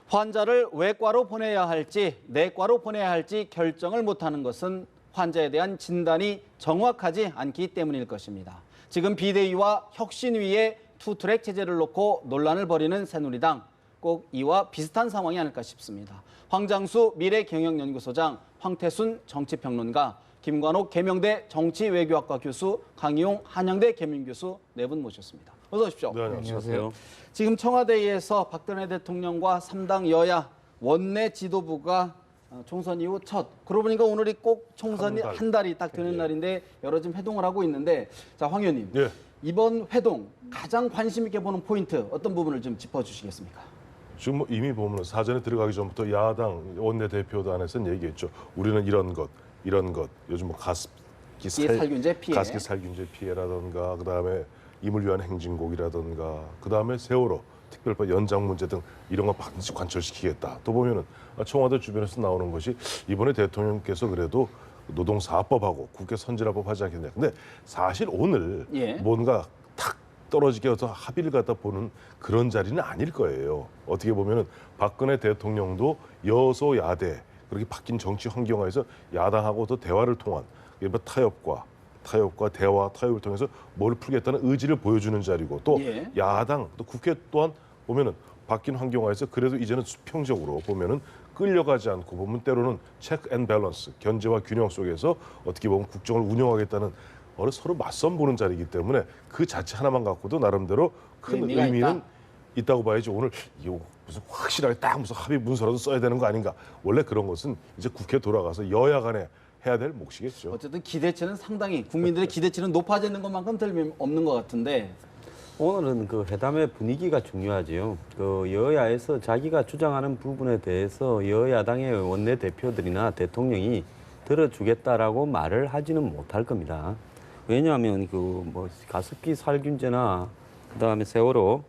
환자를 외과로 보내야 할지 내과로 보내야 할지 결정을 못하는 것은 환자에 대한 진단이 정확하지 않기 때문일 것입니다. 지금 비대위와 혁신위의 투트랙 체제를 놓고 논란을 벌이는 새누리당, 꼭 이와 비슷한 상황이 아닐까 싶습니다. 황장수 미래경영연구소장, 황태순 정치평론가, 김관옥 계명대 정치외교학과 교수, 강희용 한양대 계명교수 네 분 모셨습니다. 어서 오십시오. 네, 안녕하세요. 지금 청와대에서 박근혜 대통령과 3당 여야 원내 지도부가 총선 이후 첫, 그러고 보니까 오늘이 꼭 총선이 한 달이 딱 되는 날인데 여러 지금 회동을 하고 있는데, 자, 황 의원님, 예. 이번 회동 가장 관심 있게 보는 포인트 어떤 부분을 좀 짚어주시겠습니까? 지금 뭐 이미 보면 사전에 들어가기 전부터 야당 원내대표단에서는 얘기했죠. 우리는 이런 것, 요즘 뭐 가습기 살균제 피해, 가습기 살균제 피해라든가, 그다음에 임을 위한 행진곡이라든가, 그다음에 세월호 특별법 연장 문제 등 이런 거 반드시 관철시키겠다. 또 보면은 청와대 주변에서 나오는 것이 이번에 대통령께서 그래도 노동사업법하고 국회 선진화법 하지 않겠냐. 근데 사실 오늘 뭔가 탁 떨어지게 해서 합의를 갖다 보는 그런 자리는 아닐 거예요. 어떻게 보면은 박근혜 대통령도 여소야대 그렇게 바뀐 정치 환경하에서 야당하고도 대화를 통한 타협과 대화, 타협을 통해서 뭘 풀겠다는 의지를 보여주는 자리고, 또 야당, 또 국회 또한 보면은 바뀐 환경하에서 그래도 이제는 수평적으로 보면은 끌려가지 않고 보면 때로는 체크 앤 밸런스, 견제와 균형 속에서 어떻게 보면 국정을 운영하겠다는 서로 맞선 보는 자리이기 때문에 그 자체 하나만 갖고도 나름대로 큰 의미는 있다고 봐야지. 오늘 이거 무슨 확실하게 딱 무슨 합의 문서라도 써야 되는 거 아닌가. 원래 그런 것은 이제 국회 돌아가서 여야 간에 해야 될 몫이겠죠. 어쨌든 기대치는 상당히, 국민들의 기대치는 높아지는 것만큼 틀림없는 것 같은데, 오늘은 그 회담의 분위기가 중요하지요. 그 여야에서 자기가 주장하는 부분에 대해서 여야당의 원내대표들이나 대통령이 들어주겠다라고 말을 하지는 못할 겁니다. 왜냐하면 그 뭐 가습기 살균제나 그다음에 세월호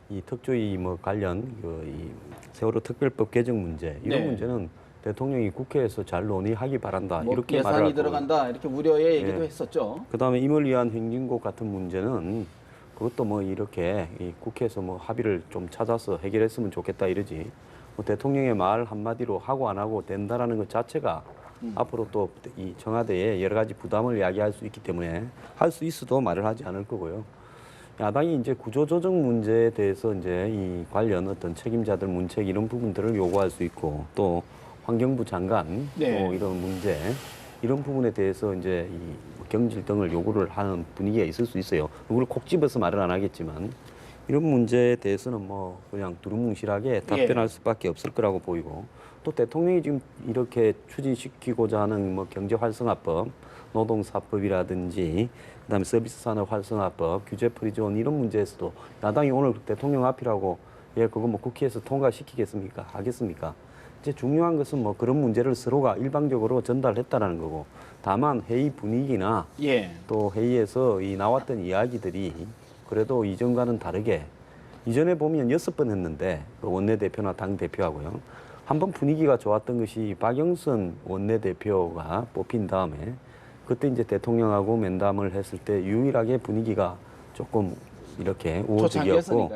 이 특조위 뭐 관련 이 세월호 특별법 개정 문제, 이런 문제는 대통령이 국회에서 잘 논의하기 바란다. 뭐 이렇게 예산이 말을 들어간다 이렇게 우려의 얘기도 했었죠. 그다음에 임을 위한 행진곡 같은 문제는 그것도 뭐 이렇게 이 국회에서 뭐 합의를 좀 찾아서 해결했으면 좋겠다 이러지. 뭐 대통령의 말 한마디로 하고 안 하고 된다라는 것 자체가 앞으로 또 이 청와대에 여러 가지 부담을 야기할 수 있기 때문에 할 수 있어도 말을 하지 않을 거고요. 야당이 이제 구조조정 문제에 대해서 이제 이 관련 어떤 책임자들 문책 이런 부분들을 요구할 수 있고, 또 환경부 장관 또 이런 문제 이런 부분에 대해서 이제 이 경질 등을 요구를 하는 분위기가 있을 수 있어요. 이걸 콕 집어서 말을 안 하겠지만 이런 문제에 대해서는 뭐 그냥 두루뭉실하게 답변할 수밖에 없을 거라고 보이고, 또 대통령이 지금 이렇게 추진시키고자 하는 뭐 경제활성화법, 노동사법이라든지 그다음에 서비스산업 활성화법, 규제 프리존 이런 문제에서도 야당이 오늘 대통령 앞이라고 그거 뭐 국회에서 통과시키겠습니까? 하겠습니까? 이제 중요한 것은 뭐 그런 문제를 서로가 일방적으로 전달했다라는 거고, 다만 회의 분위기나 또 회의에서 이 나왔던 이야기들이 그래도 이전과는 다르게, 이전에 보면 6번 했는데 그 원내대표나 당대표하고요. 한번 분위기가 좋았던 것이 박영선 원내대표가 뽑힌 다음에 그때 이제 대통령하고 면담을 했을 때 유일하게 분위기가 조금 이렇게 우호적이었고,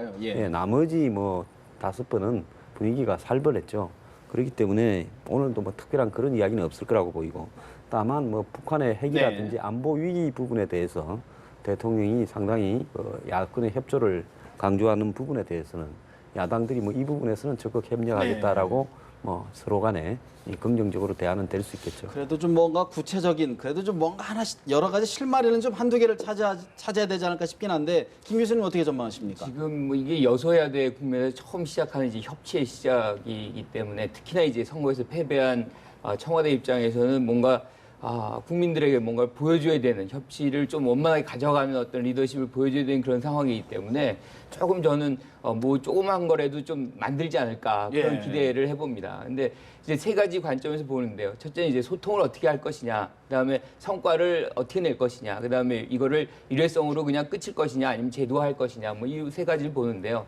나머지 뭐 5번은 분위기가 살벌했죠. 그렇기 때문에 오늘도 뭐 특별한 그런 이야기는 없을 거라고 보이고, 다만 뭐 북한의 핵이라든지 안보 위기 부분에 대해서 대통령이 상당히 야권의 협조를 강조하는 부분에 대해서는 야당들이 뭐 이 부분에서는 적극 협력하겠다라고 뭐 서로 간에 긍정적으로 대안은 될 수 있겠죠. 그래도 좀 뭔가 구체적인, 그래도 좀 뭔가 하나씩 여러 가지 실마리는 좀 한두 개를 찾아야 되지 않을까 싶긴 한데, 김 교수님 어떻게 전망하십니까? 지금 뭐 이게 여소야대 국면에서 처음 시작하는 이제 협치의 시작이기 때문에, 특히나 이제 선거에서 패배한 청와대 입장에서는 뭔가 국민들에게 뭔가를 보여줘야 되는, 협치를 좀 원만하게 가져가는 어떤 리더십을 보여줘야 되는 그런 상황이기 때문에 조금 저는 뭐 조그만 거라도 좀 만들지 않을까 그런 기대를 해봅니다. 근데 이제 3가지 관점에서 보는데요. 첫째는 이제 소통을 어떻게 할 것이냐, 그다음에 성과를 어떻게 낼 것이냐, 그다음에 이거를 일회성으로 그냥 끝일 것이냐, 아니면 제도화할 것이냐, 뭐 이 3가지를 보는데요.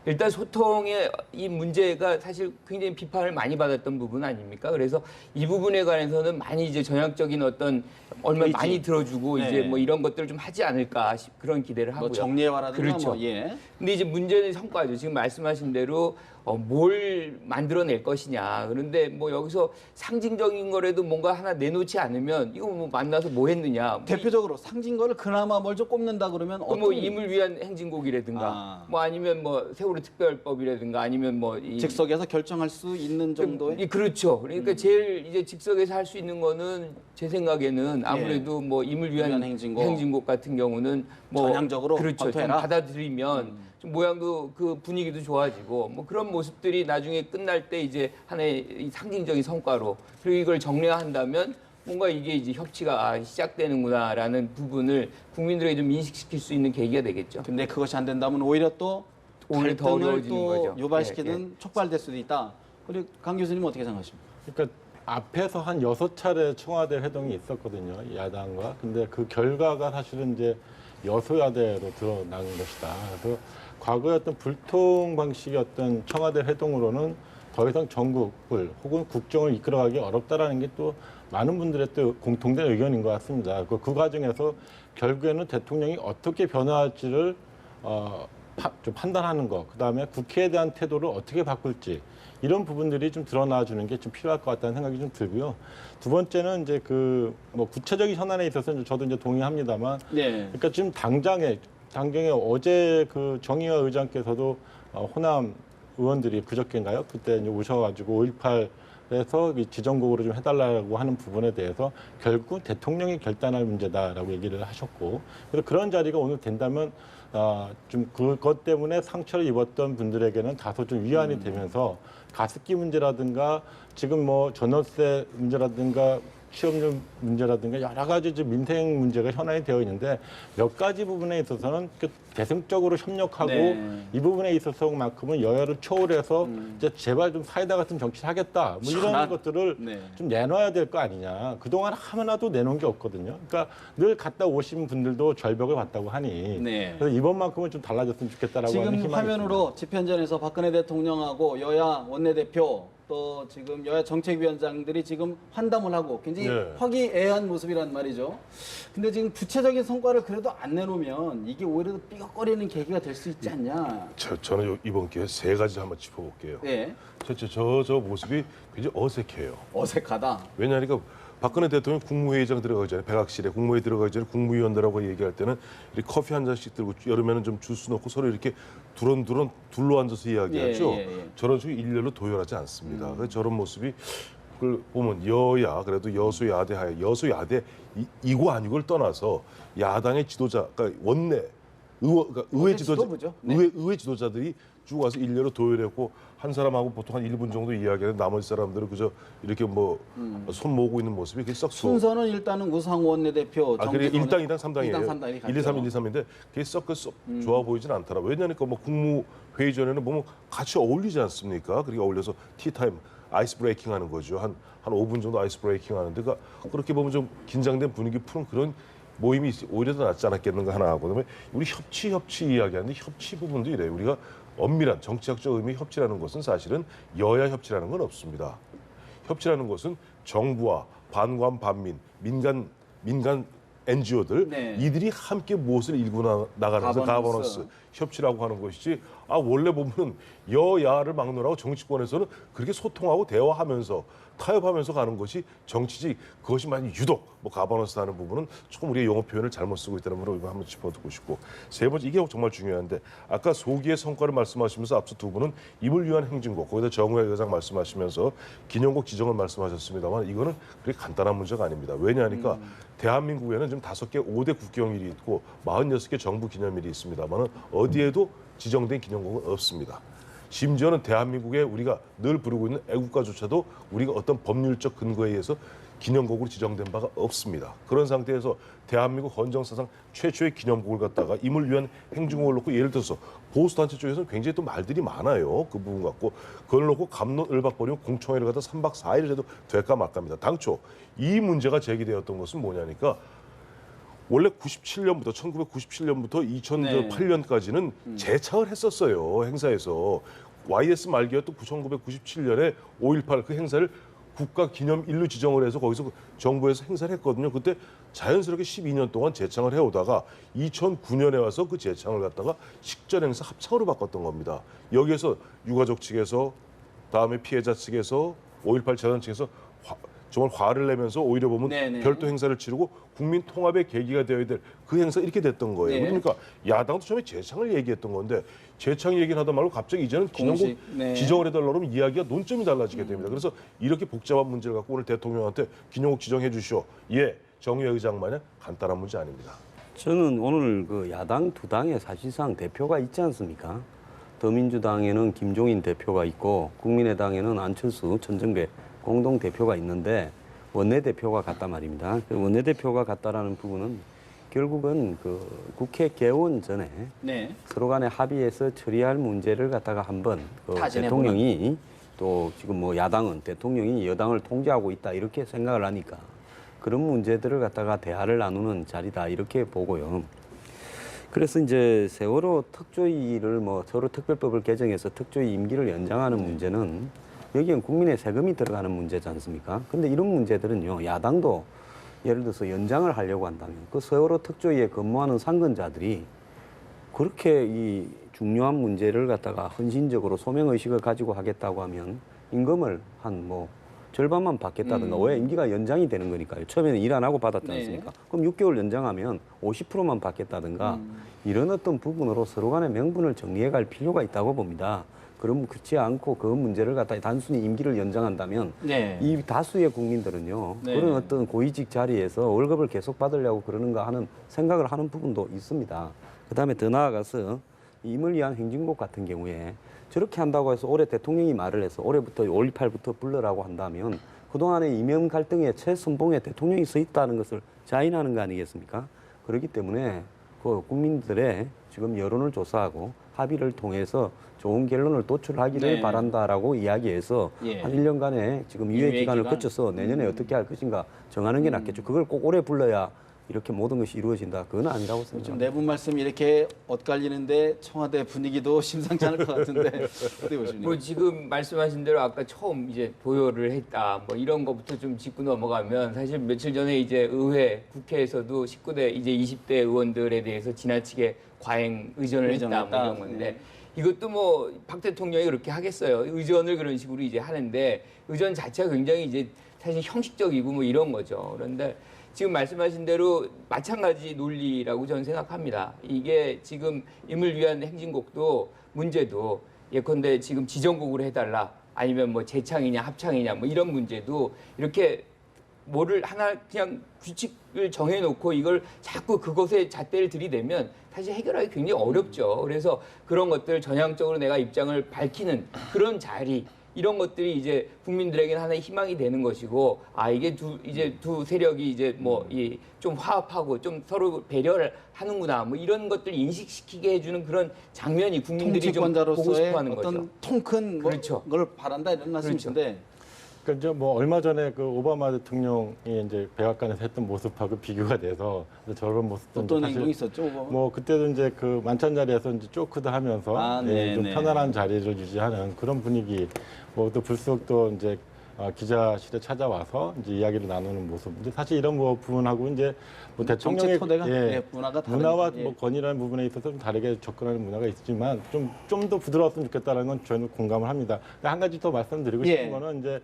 일단 소통의 이 문제가 사실 굉장히 비판을 많이 받았던 부분 아닙니까? 그래서 이 부분에 관해서는 많이 이제 전향적인 어떤 얼마 많이 들어주고 이제 뭐 이런 것들을 좀 하지 않을까 그런 기대를 하고요. 뭐 정리해와라든가 그렇죠. 뭐 근데 이제 문제는 성과죠. 지금 말씀하신 대로 뭘 만들어낼 것이냐. 그런데 뭐 여기서 상징적인 거라도 뭔가 하나 내놓지 않으면 이거 뭐 만나서 뭐 했느냐. 뭐 대표적으로 상징거를 그나마 뭘 좀 꼽는다 그러면 뭐 어떤 임을 위한 행진곡이라든가 아. 뭐 아니면 뭐 세월호 특별법이라든가 아니면 뭐 즉석에서 결정할 수 있는 정도의 그렇죠. 그러니까 제일 이제 즉석에서 할 수 있는 거는 제 생각에는 아무래도 뭐 임을 위한 위한 행진곡. 행진곡 같은 경우는 뭐 전향적으로 그렇죠. 좀 검토해라. 받아들이면 좀 모양도 그 분위기도 좋아지고 뭐 그런 모습들이 나중에 끝날 때 이제 하나의 이 상징적인 성과로 그리고 이걸 정리한다면 뭔가 이게 이제 협치가 시작되는구나라는 부분을 국민들에게 좀 인식시킬 수 있는 계기가 되겠죠. 근데 그것이 안 된다면 오히려 또 오히려 더 갈등을 어려워지는 또 거죠. 유발시키는 촉발될 수도 있다. 그리고 강 교수님 어떻게 생각하십니까? 그러니까 앞에서 한 6차례 청와대 회동이 있었거든요. 야당과. 근데 그 결과가 사실은 이제 여소야대로 드러난 것이다. 그래서 과거의 어떤 불통 방식의 어떤 청와대 회동으로는 더 이상 전국을 혹은 국정을 이끌어가기 어렵다라는 게 또 많은 분들의 또 공통된 의견인 것 같습니다. 그 과정에서 결국에는 대통령이 어떻게 변화할지를 좀 판단하는 것, 그다음에 국회에 대한 태도를 어떻게 바꿀지 이런 부분들이 좀 드러나 주는 게 좀 필요할 것 같다는 생각이 좀 들고요. 두 번째는 이제 그 뭐 구체적인 현안에 있어서 저도 이제 동의합니다만, 네. 그러니까 지금 당장에 어제 그 정의화 의장께서도 호남 의원들이 그저께인가요? 그때 이제 오셔가지고 5.18에서 지정곡으로 좀 해달라고 하는 부분에 대해서 결국 대통령이 결단할 문제다라고 얘기를 하셨고, 그래서 그런 자리가 오늘 된다면 좀 그것 때문에 상처를 입었던 분들에게는 다소 좀 위안이 되면서 가습기 문제라든가 지금 뭐 전월세 문제라든가 취업률 문제라든가 여러 가지 좀 민생 문제가 현안이 되어 있는데 몇 가지 부분에 있어서는 대승적으로 협력하고 네. 이 부분에 있어서만큼은 여야를 초월해서 이제 제발 좀 사이다 같은 정치를 하겠다 뭐 이런 시원한. 것들을 네. 좀 내놔야 될 거 아니냐. 그동안 하나도 내놓은 게 없거든요. 그러니까 늘 갔다 오신 분들도 절벽을 봤다고 하니 네. 그래서 이번만큼은 좀 달라졌으면 좋겠다라고 하는 지금 희망이 화면으로 집현전에서 박근혜 대통령하고 여야 원내대표 또 지금 여야 정책위원장들이 지금 환담을 하고 굉장히 네. 화기애애한 모습이란 말이죠. 근데 지금 구체적인 성과를 그래도 안 내놓으면 이게 오히려 더 삐걱거리는 계기가 될 수 있지 않냐. 저는 이번 기회에 세 가지 한번 짚어볼게요. 네. 첫째, 저 모습이 굉장히 어색해요. 어색하다. 왜냐하니까 박근혜 대통령 국무회의장 들어가기 전에 백악실에 국무회의 들어가기 전에 국무위원들하고 얘기할 때는 이렇게 커피 한 잔씩 들고 여름에는 좀 주스 넣고 서로 이렇게 두런두런 둘러 앉아서 이야기하죠. 예. 저런 식으로 일렬로 도열하지 않습니다. 그래서 저런 모습이 그걸 보면 여야 그래도 여소야대 하에 여소야대 이고 아니고를 떠나서 야당의 지도자 그러니까 원내 그러니까 의회 지도자 지도부죠. 네. 의회 지도자들이 쭉 와서 일렬로 도열했고 한 사람하고 보통 한 1분 정도 이야기하는 나머지 사람들은 그저 이렇게 뭐 손 모으고 있는 모습이 그게 썩 순서는 일단은 우상호 원내대표 그래 정진석 1당 2당 3당이에요. 2당 3당이 1, 2, 3, 1, 2, 3인데 그게 썩 좋아 보이진 않더라. 왜냐니까 뭐 국무회의 전에는 보면 같이 어울리지 않습니까? 그렇게 어울려서 티타임 아이스 브레이킹 하는 거죠. 한 5분 정도 아이스 브레이킹 하는데 그렇게 보면 좀 긴장된 분위기 푸는 그런 모임이 오히려 더 낫지 않았겠는가 하나 하고 그다음에 우리 협치 이야기하는데 협치 부분도 이래요. 우리가 엄밀한 정치학적 의미의 협치라는 것은 사실은 여야 협치라는 건 없습니다. 협치라는 것은 정부와 반관 반민 민간 NGO들 네. 이들이 함께 무엇을 일구 나가는 것을 가버넌스 협치라고 하는 것이지 원래 보면 여야를 막론하고 정치권에서는 그렇게 소통하고 대화하면서 타협하면서 가는 것이 정치지 그것이 만약 유독 뭐 가버넌스 하는 부분은 조금 우리의 용어 표현을 잘못 쓰고 있다는 부분을 이거 한번 짚어두고 싶고 세 번째 이게 정말 중요한데 아까 소기의 성과를 말씀하시면서 앞서 두 분은 임을 위한 행진곡 거기다 정우혜 의장 말씀하시면서 기념곡 지정을 말씀하셨습니다만 이거는 그렇게 간단한 문제가 아닙니다. 왜냐하니까 대한민국에는 지금 5개 5대 국경일이 있고 46개 정부 기념일이 있습니다만 어디에도 지정된 기념곡은 없습니다. 심지어는 대한민국에 우리가 늘 부르고 있는 애국가조차도 우리가 어떤 법률적 근거에 의해서 기념곡으로 지정된 바가 없습니다. 그런 상태에서 대한민국 헌정사상 최초의 기념곡을 갖다가 임을 위한 행진곡을 놓고 예를 들어서 보수단체 쪽에서는 굉장히 또 말들이 많아요. 그 부분 갖고 그걸 놓고 갑론을박버리고 공청회를 갖다 3박 4일 해도 될까 말까입니다. 당초 이 문제가 제기되었던 것은 뭐냐니까 원래 1997년부터 2008년까지는 재창을 했었어요. 행사에서. YS 말기였던 1997년에 5.18 그 행사를 국가 기념일로 지정을 해서 거기서 정부에서 행사를 했거든요. 그때 자연스럽게 12년 동안 재창을 해오다가 2009년에 와서 그 재창을 갖다가 식전 행사 합창으로 바꿨던 겁니다. 여기에서 유가족 측에서 다음에 피해자 측에서 5.18 재단 측에서 정말 화를 내면서 오히려 보면 네네. 별도 행사를 치르고 국민 통합의 계기가 되어야 될 그 행사 이렇게 됐던 거예요. 네. 그러니까 야당도 처음에 재창을 얘기했던 건데 재창 얘기를 하다 말고 갑자기 이제는 기념국 공식, 네. 지정을 해달라고 하면 이야기가 논점이 달라지게 됩니다. 그래서 이렇게 복잡한 문제를 갖고 오늘 대통령한테 기념국 지정해 주시오. 예, 정의의 의장만의 간단한 문제 아닙니다. 저는 오늘 그 야당 두 당에 사실상 대표가 있지 않습니까? 더민주당에는 김종인 대표가 있고 국민의당에는 안철수, 전정배 공동 대표가 있는데 원내대표가 같단 말입니다. 그 원내대표가 같다라는 부분은 결국은 그 국회 개원 전에 네. 서로 간에 합의해서 처리할 문제를 갖다가 한번 그 타진해보는. 대통령이 또 지금 뭐 야당은 대통령이 여당을 통제하고 있다 이렇게 생각을 하니까 그런 문제들을 갖다가 대화를 나누는 자리다 이렇게 보고요. 그래서 이제 세월호 특조위를 뭐 서로 특별법을 개정해서 특조위 임기를 연장하는 문제는 여기엔 국민의 세금이 들어가는 문제지 않습니까? 근데 이런 문제들은요, 야당도 예를 들어서 연장을 하려고 한다면 그 세월호 특조위에 근무하는 상근자들이 그렇게 이 중요한 문제를 갖다가 헌신적으로 소명의식을 가지고 하겠다고 하면 임금을 한 뭐 절반만 받겠다든가 왜 임기가 연장이 되는 거니까요. 처음에는 일 안 하고 받았지 네. 않습니까? 그럼 6개월 연장하면 50%만 받겠다든가 이런 어떤 부분으로 서로 간의 명분을 정리해 갈 필요가 있다고 봅니다. 그럼 그렇지 않고 그 문제를 갖다 단순히 임기를 연장한다면 네. 이 다수의 국민들은요 네. 그런 어떤 고위직 자리에서 월급을 계속 받으려고 그러는가 하는 생각을 하는 부분도 있습니다. 그다음에 더 나아가서 임을 위한 행진곡 같은 경우에 저렇게 한다고 해서 올해 대통령이 말을 해서 올해부터 5.18부터 불러라고 한다면 그동안의 이명 갈등의 최선봉에 대통령이 서 있다는 것을 자인하는 거 아니겠습니까? 그렇기 때문에 그 국민들의 지금 여론을 조사하고 합의를 통해서 좋은 결론을 도출하기를 네. 바란다라고 이야기해서 예. 한 1년간의 지금 유예 유예 기간을 기간? 거쳐서 내년에 어떻게 할 것인가 정하는 게 낫겠죠. 그걸 꼭 올해 불러야 이렇게 모든 것이 이루어진다. 그건 아니라고 지금 생각합니다. 네 분 말씀이 이렇게 엇갈리는데 청와대 분위기도 심상치 않을 것 같은데 어떻게 보십니까? 뭐 지금 말씀하신 대로 아까 처음 이제 보여를 했다 뭐 이런 거부터 좀 짚고 넘어가면 사실 며칠 전에 이제 의회 국회에서도 19대 이제 20대 의원들에 대해서 지나치게 과잉 의전을 했다 뭐 의전했다. 이런 건데 이것도 뭐 박 대통령이 그렇게 하겠어요. 의전을 그런 식으로 이제 하는데 의전 자체가 굉장히 이제 사실 형식적이고 뭐 이런 거죠. 그런데 지금 말씀하신 대로 마찬가지 논리라고 저는 생각합니다. 이게 지금 임을 위한 행진곡도 문제도 예컨대 지금 지정곡으로 해달라 아니면 뭐 재창이냐 합창이냐 뭐 이런 문제도 이렇게 뭐를 하나 그냥 규칙을 정해놓고 이걸 자꾸 그것에 잣대를 들이대면 사실 해결하기 굉장히 어렵죠. 그래서 그런 것들 전향적으로 내가 입장을 밝히는 그런 자리 이런 것들이 이제 국민들에게는 하나의 희망이 되는 것이고 아 이게 이제 두 세력이 이제 뭐 이 좀 화합하고 좀 서로 배려를 하는구나 뭐 이런 것들 인식시키게 해주는 그런 장면이 국민들이 좀 보고 통치권자로서의 싶어하는 어떤 거죠. 통큰 그렇죠. 걸 바란다 이런 말씀이신데 그러니까 이제 뭐 얼마 전에 그 오바마 대통령이 이제 백악관에서 했던 모습하고 비교가 돼서 저런 모습도 어떤 사실 행동이 있었죠? 뭐 그때도 이제 그 만찬 자리에서 이제 쪼크도 하면서 아, 좀 네네. 편안한 자리를 유지하는 그런 분위기. 뭐 또 불쑥 또 이제 기자실에 찾아와서 이제 이야기를 나누는 모습. 근데 사실 이런 뭐 부분하고 이제 뭐 대통령의 정치 토대가 문화가 다르니까. 문화와 예. 뭐 권위라는 부분에 있어서 좀 다르게 접근하는 문화가 있지만 좀 더 부드러웠으면 좋겠다는 건 저는 공감을 합니다. 근데 한 가지 더 말씀드리고 싶은 예. 거는 이제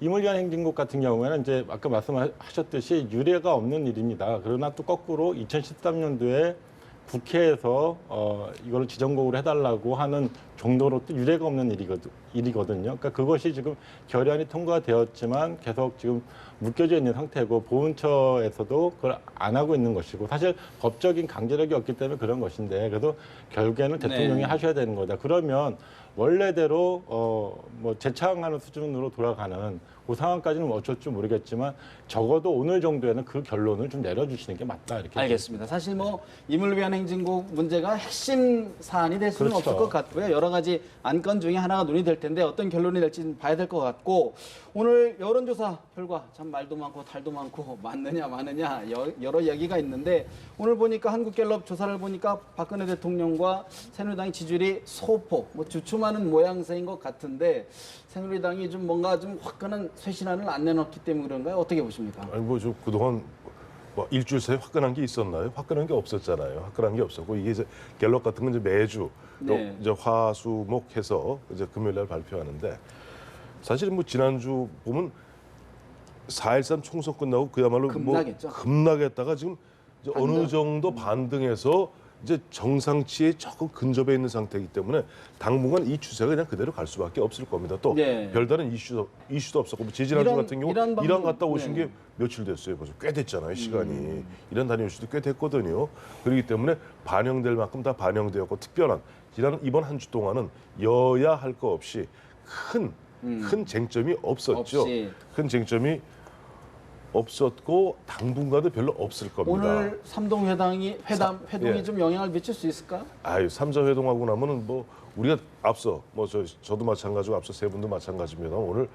임을 위한 행진곡 같은 경우에는 이제 아까 말씀하셨듯이 유례가 없는 일입니다. 그러나 또 거꾸로 2013년도에 국회에서 이걸 지정곡으로 해달라고 하는 정도로 또 유례가 없는 일이거든요. 그러니까 그것이 지금 결의안이 통과되었지만 계속 지금 묶여져 있는 상태고 보훈처에서도 그걸 안 하고 있는 것이고 사실 법적인 강제력이 없기 때문에 그런 것인데 그래도 결국에는 대통령이 네. 하셔야 되는 거다. 그러면 원래대로 뭐 재창하는 수준으로 돌아가는 그 상황까지는 뭐 어쩔 줄 모르겠지만 적어도 오늘 정도에는 그 결론을 좀 내려주시는 게 맞다 이렇게. 알겠습니다. 사실 뭐 임을 위한 행진곡 문제가 핵심 사안이 될 수는 그렇죠. 없을 것 같고요. 여러 여러 가지 안건 중에 하나가 논의될 텐데 어떤 결론이 될지 봐야 될 것 같고 오늘 여론조사 결과 참 말도 많고 탈도 많고 맞느냐 마느냐 여러 이야기가 있는데 오늘 보니까 한국갤럽 조사를 보니까 박근혜 대통령과 새누리당의 지지율이 소폭 주춤하는 모양새인 것 같은데 새누리당이 좀 뭔가 좀 화끈한 쇄신안을 안 내놓기 때문에 그런가요? 어떻게 보십니까? 아니 뭐 좀 그동안 뭐 일주일 사이에 화끈한 게 있었나요? 화끈한 게 없었잖아요. 화끈한 게 없었고 이게 이제 갤럽 같은 건 이제 매주 네. 이제 화수목해서 이제 금요일 날 발표하는데 사실 뭐 지난주 보면 4.13 총선 끝나고 그야말로 급락했죠. 뭐 급락했다가 지금 이제 어느 정도 반등해서 이제 정상치에 조금 근접해 있는 상태이기 때문에 당분간 이 추세가 그냥 그대로 갈 수밖에 없을 겁니다. 또 네. 별다른 이슈도 없었고 뭐 지지난주 같은 경우 이란 이란 갔다 오신 네. 게 며칠 됐어요. 벌써 꽤 됐잖아요. 시간이. 이란 다녀오신 지도 꽤 됐거든요. 그렇기 때문에 반영될 만큼 다 반영되었고 특별한 이번 한 주 동안은 여야 할 거 없이 큰 쟁점이 없었죠. 없이. 큰 쟁점이 없었고 당분간도 별로 없을 겁니다. 오늘 삼동 회동이 예. 좀 영향을 미칠 수 있을까? 아유, 삼자 회동하고 나면은 뭐 우리가 앞서 뭐 저도 마찬가지고 앞서 세 분도 마찬가지입니다. 오늘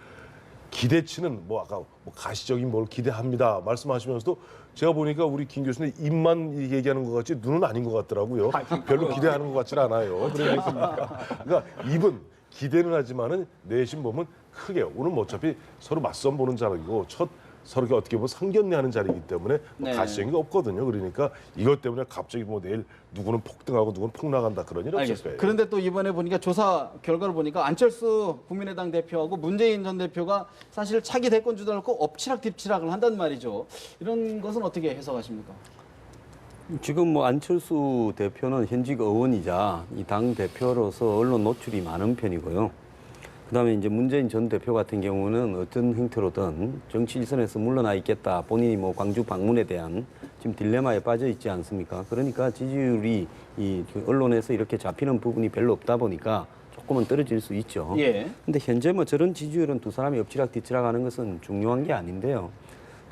기대치는 뭐 아까 뭐 가시적인 뭘 기대합니다 말씀하시면서도 제가 보니까 우리 김 교수님 입만 얘기하는 것 같지 눈은 아닌 것 같더라고요. 별로 기대하는 것 같지는 않아요. 그러니까 입은 기대는 하지만은 내심 보면 크게 오늘 뭐 어차피 서로 맞선 보는 자리고 서로 어떻게 보면 상견례하는 자리이기 때문에 뭐 네. 가시적인 게 없거든요. 그러니까 이것 때문에 갑자기 뭐 내일 누구는 폭등하고 누구는 폭락한다 그런 일 없을 알겠습니다. 거예요. 그런데 또 이번에 보니까 조사 결과를 보니까 안철수 국민의당 대표하고 문재인 전 대표가 사실 차기 대권 주자를 놓고 엎치락 뒤치락을 한단 말이죠. 이런 것은 어떻게 해석하십니까? 지금 뭐 안철수 대표는 현직 의원이자 이 당 대표로서 언론 노출이 많은 편이고요. 그다음에 이제 문재인 전 대표 같은 경우는 어떤 형태로든 정치 일선에서 물러나 있겠다. 본인이 뭐 광주 방문에 대한 지금 딜레마에 빠져 있지 않습니까? 그러니까 지지율이 이 언론에서 이렇게 잡히는 부분이 별로 없다 보니까 조금은 떨어질 수 있죠. 예. 근데 현재 뭐 저런 지지율은 두 사람이 엎치락 뒤치락 하는 것은 중요한 게 아닌데요.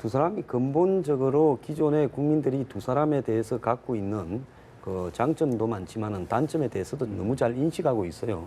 두 사람이 근본적으로 기존의 국민들이 두 사람에 대해서 갖고 있는 그 장점도 많지만은 단점에 대해서도 너무 잘 인식하고 있어요.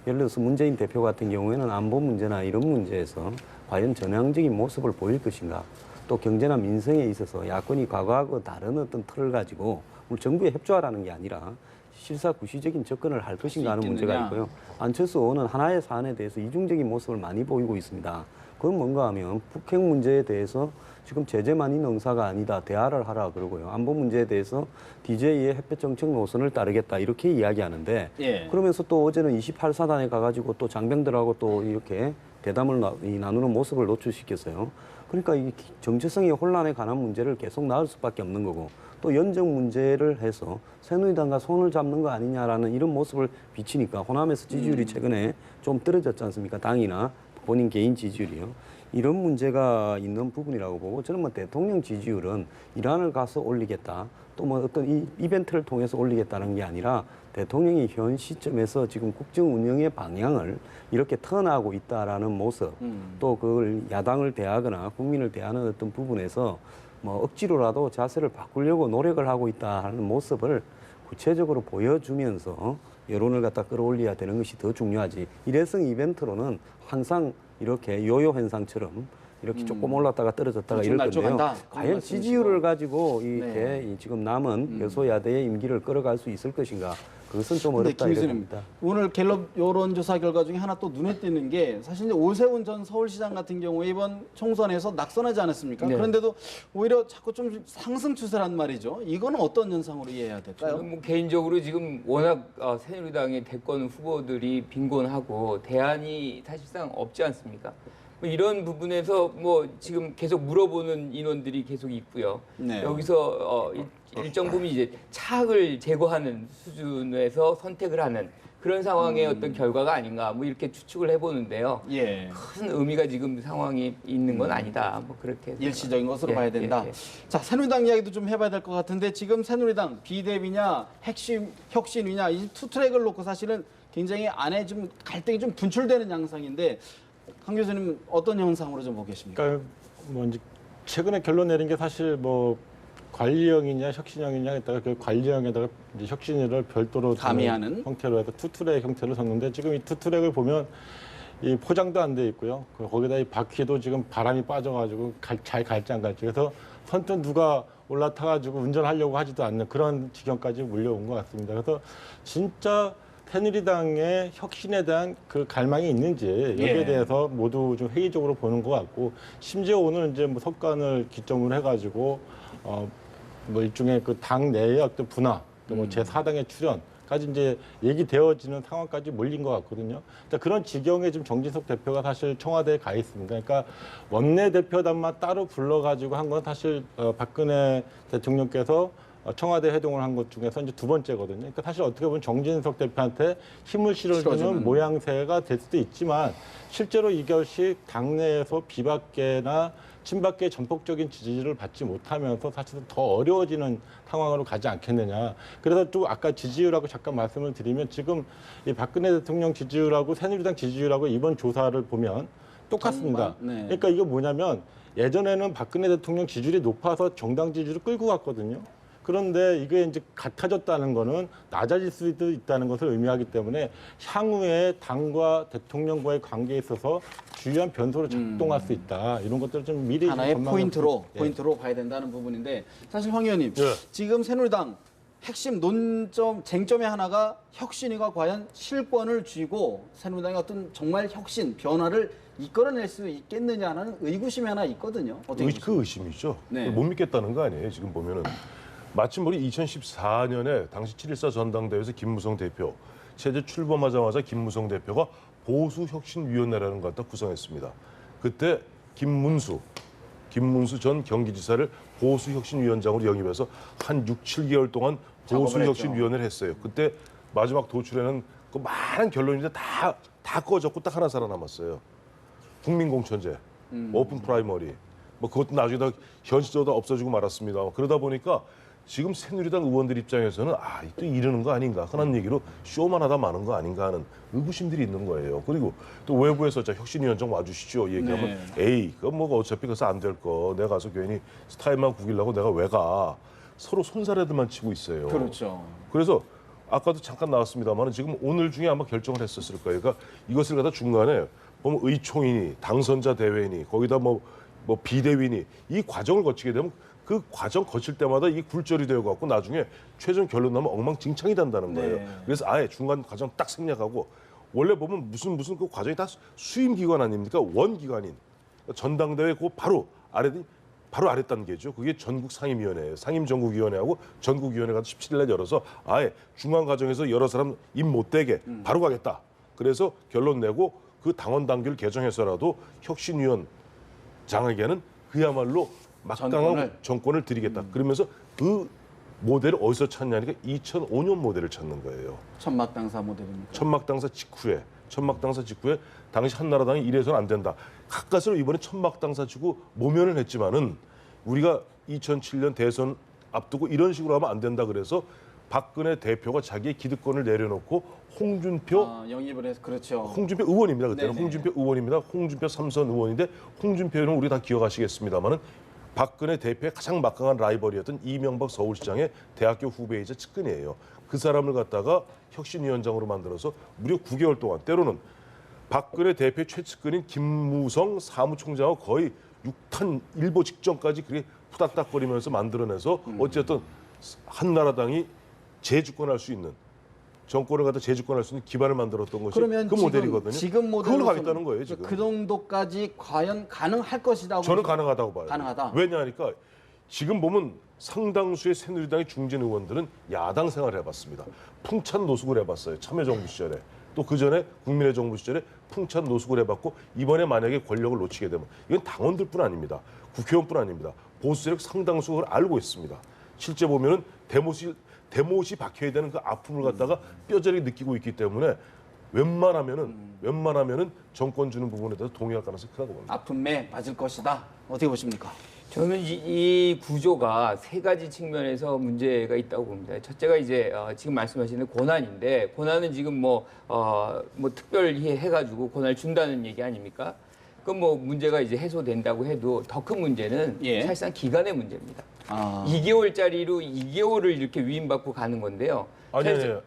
예를 들어서 문재인 대표 같은 경우에는 안보 문제나 이런 문제에서 과연 전향적인 모습을 보일 것인가, 또 경제나 민생에 있어서 야권이 과거하고 다른 어떤 틀을 가지고 우리 정부에 협조하라는 게 아니라 실사구시적인 접근을 할 것인가 하는 문제가 있겠느냐. 있고요. 안철수 의원은 하나의 사안에 대해서 이중적인 모습을 많이 보이고 있습니다. 그건 뭔가 하면 북핵 문제에 대해서 지금 제재만 있는 응사가 아니다. 대화를 하라 그러고요. 안보 문제에 대해서 DJ의 햇볕 정책 노선을 따르겠다. 이렇게 이야기하는데 예. 그러면서 또 어제는 28사단에 가가지고 또 장병들하고 또 이렇게 대담을 나누는 모습을 노출시켰어요. 그러니까 이 정체성의 혼란에 관한 문제를 계속 나올 수밖에 없는 거고 또 연정 문제를 해서 새누리당과 손을 잡는 거 아니냐라는 이런 모습을 비치니까 호남에서 지지율이 최근에 좀 떨어졌지 않습니까? 당이나 본인 개인 지지율이요. 이런 문제가 있는 부분이라고 보고 저는 뭐 대통령 지지율은 이란을 가서 올리겠다. 또 뭐 어떤 이 이벤트를 통해서 올리겠다는 게 아니라 대통령이 현 시점에서 지금 국정 운영의 방향을 이렇게 턴하고 있다라는 모습, 또 그걸 야당을 대하거나 국민을 대하는 어떤 부분에서 뭐 억지로라도 자세를 바꾸려고 노력을 하고 있다 하는 모습을 구체적으로 보여주면서 여론을 갖다 끌어올려야 되는 것이 더 중요하지. 일회성 이벤트로는 항상 이렇게 요요 현상처럼 이렇게 조금 올랐다가 떨어졌다가 이럴 건데요. 날조간다. 과연 지지율을 가지고 이렇게 이 지금 남은 여소야대의 임기를 끌어갈 수 있을 것인가? 그것은 좀 근데 어렵다 김 이렇게 교수님, 봅니다. 오늘 갤럽 여론조사 결과 중에 하나 또 눈에 띄는 게 사실 이제 오세훈 전 서울시장 같은 경우에 이번 총선에서 낙선하지 않았습니까? 네. 그런데도 오히려 자꾸 좀 상승 추세란 말이죠. 이거는 어떤 현상으로 이해해야 될까요? 저는 뭐 개인적으로 지금 워낙 새누리당의 대권 후보들이 빈곤하고 대안이 사실상 없지 않습니까? 뭐 이런 부분에서 뭐 지금 계속 물어보는 인원들이 계속 있고요. 네. 여기서 일정 부분 이제 차악을 제거하는 수준에서 선택을 하는 그런 상황의 어떤 결과가 아닌가 뭐 이렇게 추측을 해보는데요. 예. 큰 의미가 지금 상황이 있는 건 아니다. 뭐 그렇게 일시적인 것으로 예, 봐야 된다. 예, 예. 자, 새누리당 이야기도 좀 해봐야 될 것 같은데 지금 새누리당 비대위냐 혁신위냐 이 투 트랙을 놓고 사실은 굉장히 안에 좀 갈등이 좀 분출되는 양상인데 강 교수님 어떤 현상으로 좀 보고 계십니까? 그러니까 뭐 이제 최근에 결론 내린 게 사실 뭐 관리형이냐 혁신형이냐 했다가 그 관리형에다가 이제 혁신을 별도로 가미하는 형태로 해서 투트랙 형태로 섰는데 지금 이 투트랙을 보면 이 포장도 안 돼 있고요. 거기다 이 바퀴도 지금 바람이 빠져가지고 잘 갈지 안 갈지 그래서 선뜻 누가 올라타가지고 운전하려고 하지도 않는 그런 지경까지 몰려온 것 같습니다. 그래서 진짜 새누리당의 혁신에 대한 그 갈망이 있는지 여기에 예. 대해서 모두 좀 회의적으로 보는 것 같고 심지어 오늘 이제 뭐 석관을 기점으로 해가지고 뭐 일종의 그 당 내의 어떤 분화 또 뭐 제4당의 출연까지 이제 얘기되어지는 상황까지 몰린 것 같거든요. 그러니까 그런 지경에 지금 정진석 대표가 사실 청와대에 가 있습니다. 그러니까 원내대표단만 따로 불러가지고 한 건 사실 박근혜 대통령께서 청와대 회동을 한 것 중에서 이제 두 번째거든요. 그러니까 사실 어떻게 보면 정진석 대표한테 힘을 실어주는 모양새가 될 수도 있지만 실제로 이것이 당내에서 비박계나 친박계의 전폭적인 지지를 받지 못하면서 사실은 더 어려워지는 상황으로 가지 않겠느냐. 그래서 또 아까 지지율하고 잠깐 말씀을 드리면 지금 이 박근혜 대통령 지지율하고 새누리당 지지율하고 이번 조사를 보면 똑같습니다. 정말? 네. 그러니까 이거 뭐냐면 예전에는 박근혜 대통령 지지율이 높아서 정당 지지율을 끌고 갔거든요. 그런데 이게 이제 같아졌다는 거는 낮아질 수도 있다는 것을 의미하기 때문에 향후에 당과 대통령과의 관계에 있어서 주요한 변수로 작동할 수 있다. 이런 것들을 좀 미리 하나의 전망을 포인트로 봐야 된다는 부분인데 사실 황 의원님 예. 지금 새누리당 핵심 논점 쟁점의 하나가 혁신위가 과연 실권을 쥐고 새누리당의 어떤 정말 혁신 변화를 이끌어낼 수 있겠느냐는 의구심이 하나 있거든요. 어떻게 보십니까? 그 의심이죠. 네. 못 믿겠다는 거 아니에요. 지금 보면은 마침 우리 2014년에 당시 7.14 전당대회에서 김무성 대표 체제 출범하자마자 김무성 대표가 보수혁신위원회라는 걸 갖다 구성했습니다. 그때 김문수 전 경기지사를 보수혁신위원장으로 영입해서 한 6, 7개월 동안 보수혁신위원회를 했어요. 그때 마지막 도출에는 그 많은 결론인데 다 꺼졌고 딱 하나 살아남았어요. 국민공천제, 오픈 프라이머리, 뭐 그것도 나중에 다 현실적으로 없어지고 말았습니다. 그러다 보니까 지금 새누리당 의원들 입장에서는 또 이러는 거 아닌가 하는 얘기로 쇼만 하다 마는 거 아닌가 하는 의구심들이 있는 거예요. 그리고 또 외부에서 자 혁신위원장 와주시죠 얘기하면 에이 그거 뭐 어차피 그래서 안 될 거 내가 가서 괜히 스타일만 구기려고 내가 왜 가. 서로 손사래들만 치고 있어요. 그렇죠. 그래서 아까도 잠깐 나왔습니다만 지금 오늘 중에 아마 결정을 했었을 거예요. 그러니까 이것을 갖다 중간에 보면 의총이니 당선자 대회니 거기다 뭐 비대위니 이 과정을 거치게 되면 그 과정 거칠 때마다 이 굴절이 되어갖고 나중에 최종 결론 나면 엉망진창이 된다는 거예요. 네. 그래서 아예 중간 과정 딱 생략하고 원래 보면 무슨 그 과정이 다 수임 기관 아닙니까? 원 기관인 전당대회 그 바로 아래 단계죠. 그게 전국 상임위원회예요. 상임전국위원회하고 전국위원회가 17일날 열어서 아예 중간 과정에서 여러 사람 입 못 대게 바로 가겠다. 그래서 결론 내고 그 당원 당규를 개정해서라도 혁신위원장에게는 그야말로 막강한 정권을 드리겠다. 그러면서 그 모델을 어디서 찾냐니까 2005년 모델을 찾는 거예요. 천막당사 모델입니까? 천막당사 직후에 당시 한나라당이 이래서는 안 된다. 가까스로 이번에 천막당사 치고 모면을 했지만은 우리가 2007년 대선 앞두고 이런 식으로 하면 안 된다 그래서 박근혜 대표가 자기의 기득권을 내려놓고 홍준표 영입을 해서 그렇죠. 홍준표 의원입니다. 그때는 네네. 홍준표 의원입니다. 홍준표 삼선 의원인데 홍준표는 우리 다 기억하시겠습니다만은 박근혜 대표의 가장 막강한 라이벌이었던 이명박 서울시장의 대학교 후배이자 측근이에요. 그 사람을 갖다가 혁신위원장으로 만들어서 무려 9개월 동안 때로는 박근혜 대표의 최측근인 김무성 사무총장하고 거의 6탄 일보 직전까지 그렇게 푸닥닥거리면서 만들어내서 어쨌든 한나라당이 재집권할 수 있는 정권을 갖다 재집권할 수 있는 기반을 만들었던 것이 그러면 그 모델이거든요. 지금 모델로 그걸로 가겠다는 거예요. 지금. 그 정도까지 과연 가능할 것이라고 저는 가능하다고 봐요. 가능하다. 왜냐하니까 지금 보면 상당수의 새누리당의 중진 의원들은 야당 생활을 해봤습니다. 풍찬 노숙을 해봤어요. 참여정부 시절에. 또 그전에 국민의 정부 시절에 풍찬 노숙을 해봤고 이번에 만약에 권력을 놓치게 되면 이건 당원들뿐 아닙니다. 국회의원뿐 아닙니다. 보수 세력 상당수가 그걸 알고 있습니다. 실제 보면은 대못이 박혀야 되는 그 아픔을 갖다가 뼈저리게 느끼고 있기 때문에 웬만하면은 정권 주는 부분에 대해서 동의할 가능성이 크다고 봅니다. 아픔에 맞을 것이다. 어떻게 보십니까? 저는 이 구조가 세 가지 측면에서 문제가 있다고 봅니다. 첫째가 이제 지금 말씀하시는 권한인데 권한은 지금 뭐 특별히 해가지고 권한을 준다는 얘기 아닙니까? 그럼 뭐 문제가 이제 해소된다고 해도 더 큰 문제는 예. 사실상 기간의 문제입니다. 아. 2개월짜리로 2개월을 이렇게 위임받고 가는 건데요. 아니에요.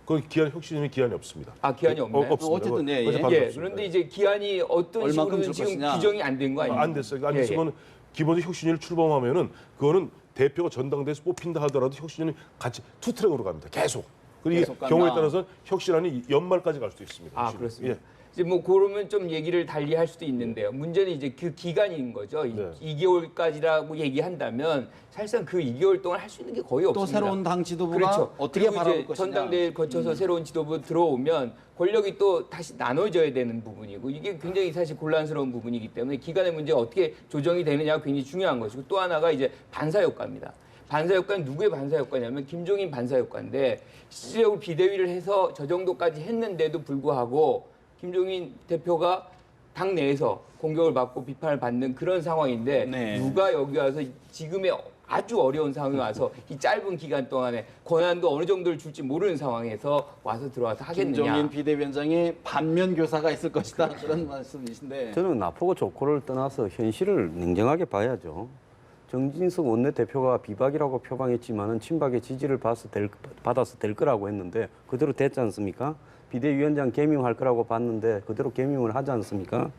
그 기한 혁신이 기한이 없습니다. 아, 기한이 없나요? 없습니다. 어쨌든, 예, 그래서 예. 반대 예, 없습니다. 그런데 이제 기한이 어떤 얼만큼 식으로는 줄 지금 것이냐. 규정이 안 된 거 아닙니까? 안 됐어요. 안 예, 됐으면 기본적으로 혁신위를 출범하면은 그거는 대표가 전당대회에서 뽑힌다 하더라도 혁신위는 같이 투트랙으로 갑니다. 계속. 그리고 계속 이게 간다. 경우에 따라서 혁신안이 연말까지 갈 수도 있습니다. 아, 혁신이. 그렇습니다. 예. 이제 뭐 그러면 좀 얘기를 달리 할 수도 있는데요. 문제는 이제 그 기간인 거죠. 네. 2개월까지라고 얘기한다면 사실상 그 2개월 동안 할 수 있는 게 거의 또 없습니다. 새로운 당 지도부가 그렇죠. 어떻게 그리고 바라볼 이제 것이냐. 전당대회를 거쳐서 새로운 지도부 들어오면 권력이 또 다시 나눠져야 되는 부분이고 이게 굉장히 사실 곤란스러운 부분이기 때문에 기간의 문제가 어떻게 조정이 되느냐가 굉장히 중요한 것이고 또 하나가 이제 반사 효과입니다. 반사 효과는 누구의 반사 효과냐면 김종인 반사 효과인데 실질적으로 비대위를 해서 저 정도까지 했는데도 불구하고 김종인 대표가 당 내에서 공격을 받고 비판을 받는 그런 상황인데 네. 누가 여기 와서 지금의 아주 어려운 상황에 와서 이 짧은 기간 동안에 권한도 어느 정도를 줄지 모르는 상황에서 와서 들어와서 하겠느냐. 김종인 비대위원장의 반면 교사가 있을 것이다. 그런 말씀이신데. 저는 나쁘고 좋고를 떠나서 현실을 냉정하게 봐야죠. 정진석 원내대표가 비박이라고 표방했지만은 친박의 지지를 받아서 될 거라고 했는데 그대로 됐지 않습니까? 비대위원장 개명할 거라고 봤는데 그대로 개명을 하지 않습니까?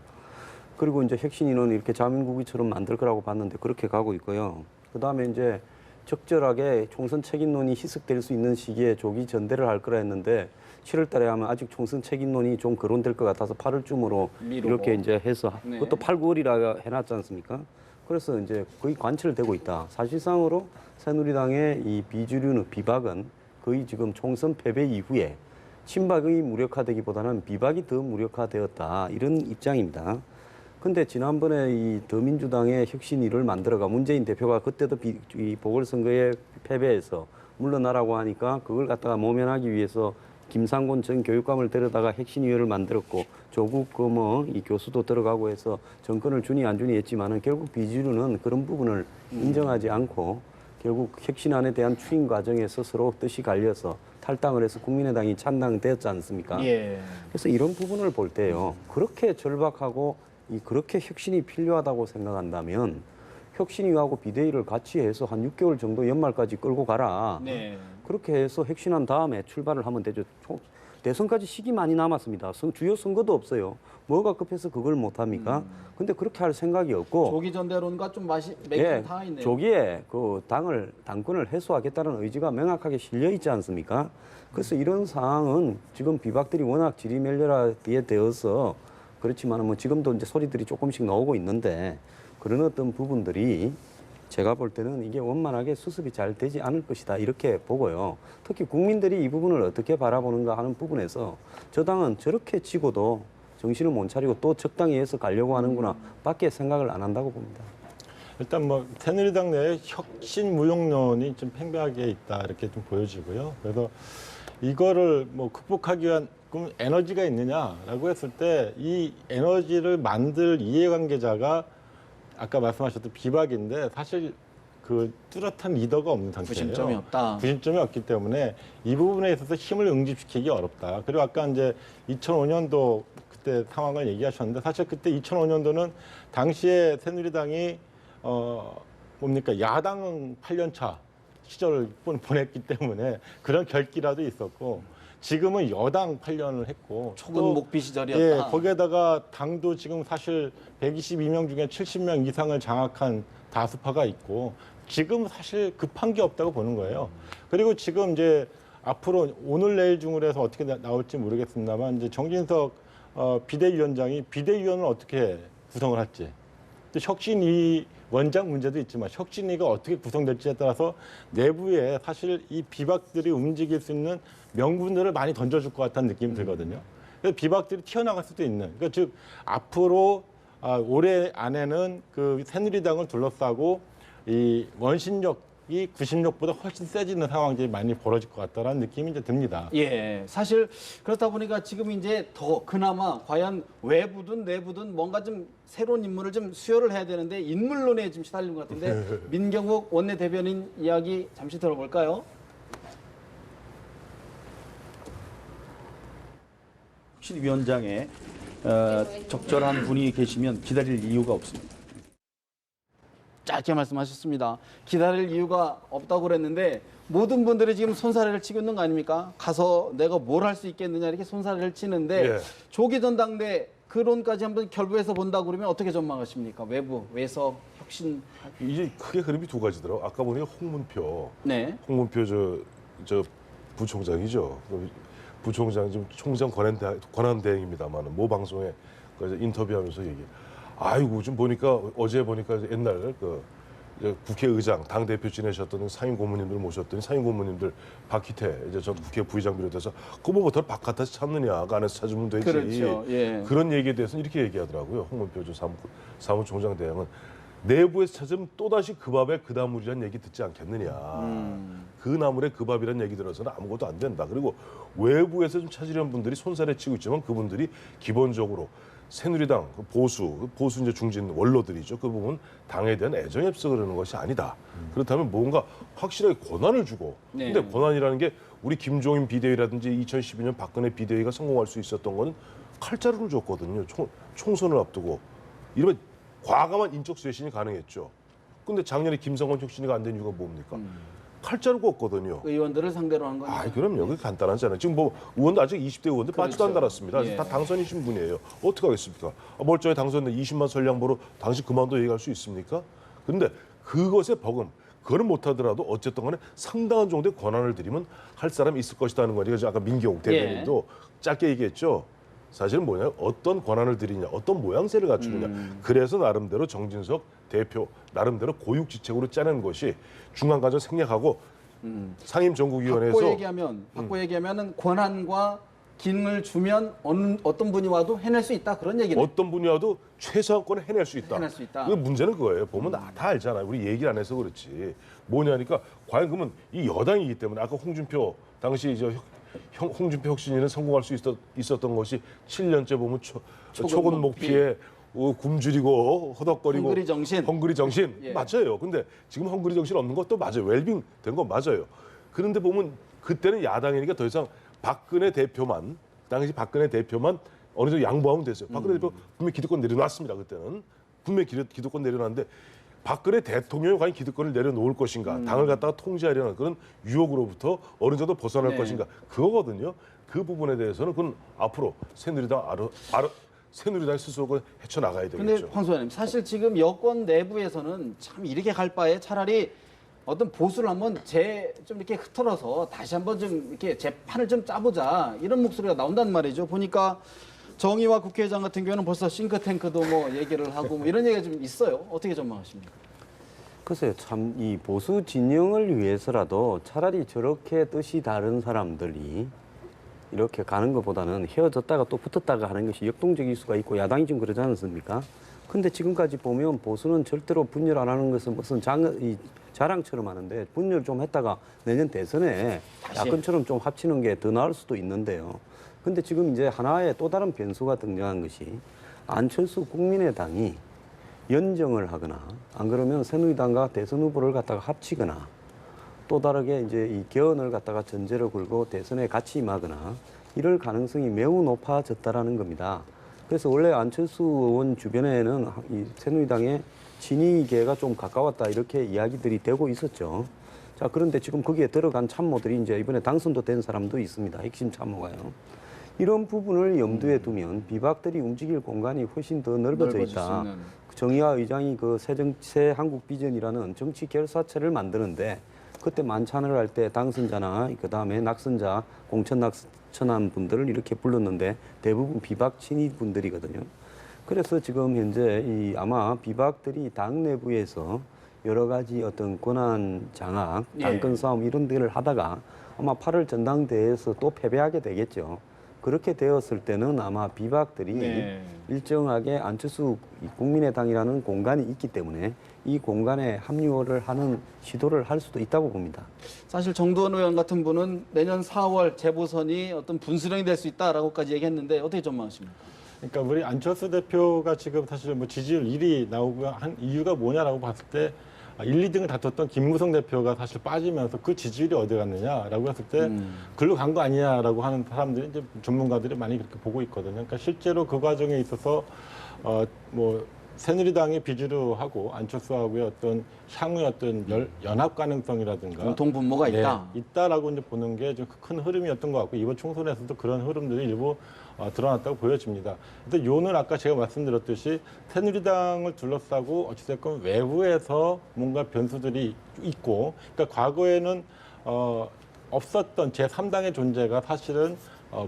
그리고 이제 혁신위는 이렇게 자민국의처럼 만들 거라고 봤는데 그렇게 가고 있고요. 그다음에 이제 적절하게 총선 책임론이 희석될 수 있는 시기에 조기 전대를 할 거라 했는데 7월 달에 하면 아직 총선 책임론이 좀 거론될 것 같아서 8월쯤으로 미루고. 이렇게 이제 해서 네. 그것도 8, 9월이라 해놨지 않습니까? 그래서 이제 거의 관철되고 있다. 사실상으로 새누리당의 이 비주류는 비박은 거의 지금 총선 패배 이후에 친박의 무력화되기보다는 비박이 더 무력화되었다. 이런 입장입니다. 근데 지난번에 이 더민주당의 혁신위를 만들어가 문재인 대표가 그때도 이 보궐선거에 패배해서 물러나라고 하니까 그걸 갖다가 모면하기 위해서 김상곤 전 교육감을 데려다가 혁신위원회를 만들었고 조국 이 교수도 들어가고 해서 정권을 주니 안 주니 했지만은 결국 비주류는 그런 부분을 인정하지 않고 결국 혁신안에 대한 추인 과정에서 서로 뜻이 갈려서 탈당을 해서 국민의당이 찬당되었지 않습니까? 예. 그래서 이런 부분을 볼 때요. 그렇게 절박하고 그렇게 혁신이 필요하다고 생각한다면 혁신위하고 비대위를 같이 해서 한 6개월 정도 연말까지 끌고 가라. 네. 그렇게 해서 혁신한 다음에 출발을 하면 되죠. 대선까지 시기 많이 남았습니다. 주요 선거도 없어요. 뭐가 급해서 그걸 못 합니까? 근데 그렇게 할 생각이 없고 조기 전대론과 좀 맥이 다 있네요. 조기에 그 당권을 해소하겠다는 의지가 명확하게 실려 있지 않습니까? 그래서 이런 상황은 지금 비박들이 워낙 지리멸렬하게 되어서 그렇지만 뭐 지금도 이제 소리들이 조금씩 나오고 있는데 그런 어떤 부분들이 제가 볼 때는 이게 원만하게 수습이 잘 되지 않을 것이다 이렇게 보고요. 특히 국민들이 이 부분을 어떻게 바라보는가 하는 부분에서 저 당은 저렇게 치고도 정신을 못 차리고 또 적당히 해서 가려고 하는구나 밖에 생각을 안 한다고 봅니다. 일단 뭐 새누리당 내에 혁신 무용론이 좀 팽배하게 있다 이렇게 좀 보여지고요. 그래서 이거를 뭐 극복하기 위한 그럼 에너지가 있느냐라고 했을 때 이 에너지를 만들 이해관계자가 아까 말씀하셨던 비박인데 사실 그 뚜렷한 리더가 없는 상태예요. 구심점이 없다. 구심점이 없기 때문에 이 부분에 있어서 힘을 응집시키기 어렵다. 그리고 아까 이제 2005년도 그때 상황을 얘기하셨는데 사실 그때 2005년도는 당시에 새누리당이 뭡니까 야당 8년차 시절을 보냈기 때문에 그런 결기라도 있었고 지금은 여당 8년을 했고 초근 목비 시절이었다. 예, 거기에다가 당도 지금 사실 122명 중에 70명 이상을 장악한 다수파가 있고 지금 사실 급한 게 없다고 보는 거예요. 그리고 지금 이제 앞으로 오늘 내일 중으로 해서 어떻게 나올지 모르겠습니다만 이제 정진석 비대위원장이 비대위원을 어떻게 구성을 할지 또 혁신위 원장 문제도 있지만 혁신위가 어떻게 구성될지에 따라서 내부에 사실 이 비박들이 움직일 수 있는 명분들을 많이 던져줄 것 같다는 느낌이 들거든요. 그래서 비박들이 튀어나갈 수도 있는. 그러니까 즉 앞으로 올해 안에는 그 새누리당을 둘러싸고 이 원심력이 구심력보다 훨씬 세지는 상황들이 많이 벌어질 것 같다라는 느낌이 이제 듭니다. 예, 사실 그렇다 보니까 지금 이제 더 그나마 과연 외부든 내부든 뭔가 좀 새로운 인물을 좀 수혈을 해야 되는데 인물론에 지금 시달리는 것 같은데 민경욱 원내대변인 이야기 잠시 들어볼까요? 혁신위원장의 적절한 분이 계시면 기다릴 이유가 없습니다. 짧게 말씀하셨습니다. 기다릴 이유가 없다고 그랬는데 모든 분들이 지금 손사래를 치고 있는 거 아닙니까? 가서 내가 뭘 할 수 있겠느냐 이렇게 손사래를 치는데 예. 조기 전당대 그론까지 한번 결부해서 본다고 그러면 어떻게 전망하십니까? 외부, 외석, 혁신. 이제 크게 흐름이 두 가지더라고. 아까 보니까 홍문표 네. 저 부총장이죠. 부총장 지금 총장 권한대행입니다만 모 방송에 그 인터뷰하면서 아이고 좀 보니까 어제 보니까 옛날 그 국회의장 당 대표 지내셨던 상임 고문님들 모셨더니 상임 고문님들 박희태 이제 전 국회 부의장 비롯해서 그거부터 바깥에서 찾느냐 그 안에서 찾으면 되지. 그렇죠. 예. 그런 얘기에 대해서는 이렇게 얘기하더라고요. 홍문표 사무총장 대행은 내부에서 찾으면 또다시 그 밥에 그 나물이란 얘기 듣지 않겠느냐. 그 나물에 그 밥이란 얘기 들어서는 아무것도 안 된다. 그리고 외부에서 좀 찾으려는 분들이 손살에 치고 있지만 그분들이 기본적으로 새누리당 보수 이제 중진 원로들이죠. 그 부분 당에 대한 애정이 없어 그러는 것이 아니다. 그렇다면 뭔가 확실하게 권한을 주고. 네. 근데 권한이라는 게 우리 김종인 비대위라든지 2012년 박근혜 비대위가 성공할 수 있었던 거는 칼자루를 줬거든요. 총선을 앞두고. 이러면 과감한 인적 쇄신이 가능했죠. 근데 작년에 김성원 혁신이가 안 된 이유가 뭡니까? 칼자루가 없거든요. 의원들을 상대로 한 거죠. 그럼요. 그게 간단하잖아요. 지금 뭐 의원도 아직 20대 의원들 빠지도 안 달았습니다. 예. 다 당선이신 분이에요. 어떻게 하겠습니까? 멀쩡히 당선된 20만 선량보로 당신 그만둬 얘기할 수 있습니까? 근데 그것에 버금, 그거는 못하더라도 어쨌든 간에 상당한 정도의 권한을 드리면 할 사람이 있을 것이라는 거니까 그래서 아까 민경욱 대변인도 짧게 얘기했죠. 사실은 뭐냐, 어떤 권한을 드리냐, 어떤 모양새를 갖추느냐. 그래서 나름대로 정진석 대표 나름대로 고육지책으로 짜낸 것이 중간과정 생략하고 상임정국위원회에서 바꿔 얘기하면은 권한과 기능을 주면 어떤 분이 와도 해낼 수 있다 그런 얘기네. 어떤 분이 와도 최소한권을 해낼 수 있다. 해낼 수 있다. 그 문제는 그거예요. 보면 다 알잖아요. 우리 얘기를 안 해서 그렇지. 뭐냐니까 과연 그러면 이 여당이기 때문에 아까 홍준표 당시 홍준표 혁신위는 성공할 수 있었던 것이 7년째 보면 초건 목피에 굶주리고 허덕거리고 헝그리 정신 예. 맞아요. 근데 지금 헝그리 정신 없는 것도 맞아요. 웰빙 된 건 맞아요. 그런데 보면 그때는 야당이니까 더 이상 당시 박근혜 대표만 어느 정도 양보하면 됐어요. 박근혜 대표 분명히 기득권 내려놨습니다. 그때는 분명히 기득권 내려놨는데 박근혜 대통령이 과연 기득권을 내려놓을 것인가, 당을 갖다가 통제하려는 그런 유혹으로부터 어느 정도 벗어날 네. 것인가, 그거거든요. 그 부분에 대해서는 그건 앞으로 새누리당 스스로 헤쳐나가야 근데 되겠죠. 황 소장님, 사실 지금 여권 내부에서는 참 이렇게 갈 바에 차라리 어떤 보수를 한번 좀 이렇게 흐트러서 다시 한번 좀 이렇게 재판을 좀 짜보자 이런 목소리가 나온단 말이죠. 보니까 정의와 국회의장 같은 경우는 벌써 싱크탱크도 뭐 얘기를 하고 뭐 이런 얘기가 좀 있어요. 어떻게 전망하십니까? 글쎄요, 참 이 보수 진영을 위해서라도 차라리 저렇게 뜻이 다른 사람들이 이렇게 가는 것보다는 헤어졌다가 또 붙었다가 하는 것이 역동적일 수가 있고 야당이 좀 그러지 않습니까? 근데 지금까지 보면 보수는 절대로 분열 안 하는 것은 무슨 자랑처럼 하는데 분열 좀 했다가 내년 대선에 야권처럼 좀 합치는 게 더 나을 수도 있는데요. 근데 지금 이제 하나의 또 다른 변수가 등장한 것이 안철수 국민의당이 연정을 하거나 안 그러면 새누리당과 대선 후보를 갖다가 합치거나 또 다르게 이제 이 개헌을 갖다가 전제로 걸고 대선에 같이 임하거나 이럴 가능성이 매우 높아졌다라는 겁니다. 그래서 원래 안철수 의원 주변에는 이 새누리당의 친이계가 좀 가까웠다 이렇게 이야기들이 되고 있었죠. 자, 그런데 지금 거기에 들어간 참모들이 이제 이번에 당선도 된 사람도 있습니다. 핵심 참모가요. 이런 부분을 염두에 두면 비박들이 움직일 공간이 훨씬 더 넓어져 있다. 정의화 의장이 그 새 한국 비전이라는 정치 결사체를 만드는데 그때 만찬을 할 때 당선자나 그다음에 낙선자, 공천 낙선한 분들을 이렇게 불렀는데 대부분 비박 친위 분들이거든요. 그래서 지금 현재 아마 비박들이 당 내부에서 여러 가지 어떤 권한 장악, 당권 싸움 이런 데를 하다가 아마 8월 전당대회에서 또 패배하게 되겠죠. 그렇게 되었을 때는 아마 비박들이 일정하게 안철수 국민의당이라는 공간이 있기 때문에 이 공간에 합류를 하는 시도를 할 수도 있다고 봅니다. 사실 정두원 의원 같은 분은 내년 4월 재보선이 어떤 분수령이 될 수 있다라고까지 얘기했는데 어떻게 전망하십니까? 그러니까 우리 안철수 대표가 지금 사실 뭐 지지율 1위 나오고 한 이유가 뭐냐라고 봤을 때 1, 2등을 다퉜던 김무성 대표가 사실 빠지면서 그 지지율이 어디 갔느냐라고 했을 때 글로 간 거 아니냐라고 하는 사람들이 이제 전문가들이 많이 그렇게 보고 있거든요. 그러니까 실제로 그 과정에 있어서 뭐 새누리당의 비주류하고 안철수하고의 어떤 향후의 어떤 연합 가능성이라든가 공통 분모가 있다. 있다라고 이제 보는 게 좀 큰 흐름이었던 것 같고 이번 총선에서도 그런 흐름들이 일부 드러났다고 보여집니다. 근데 요는 아까 제가 말씀드렸듯이 새누리당을 둘러싸고 어찌됐건 외부에서 뭔가 변수들이 있고, 그러니까 과거에는 없었던 제3당의 존재가 사실은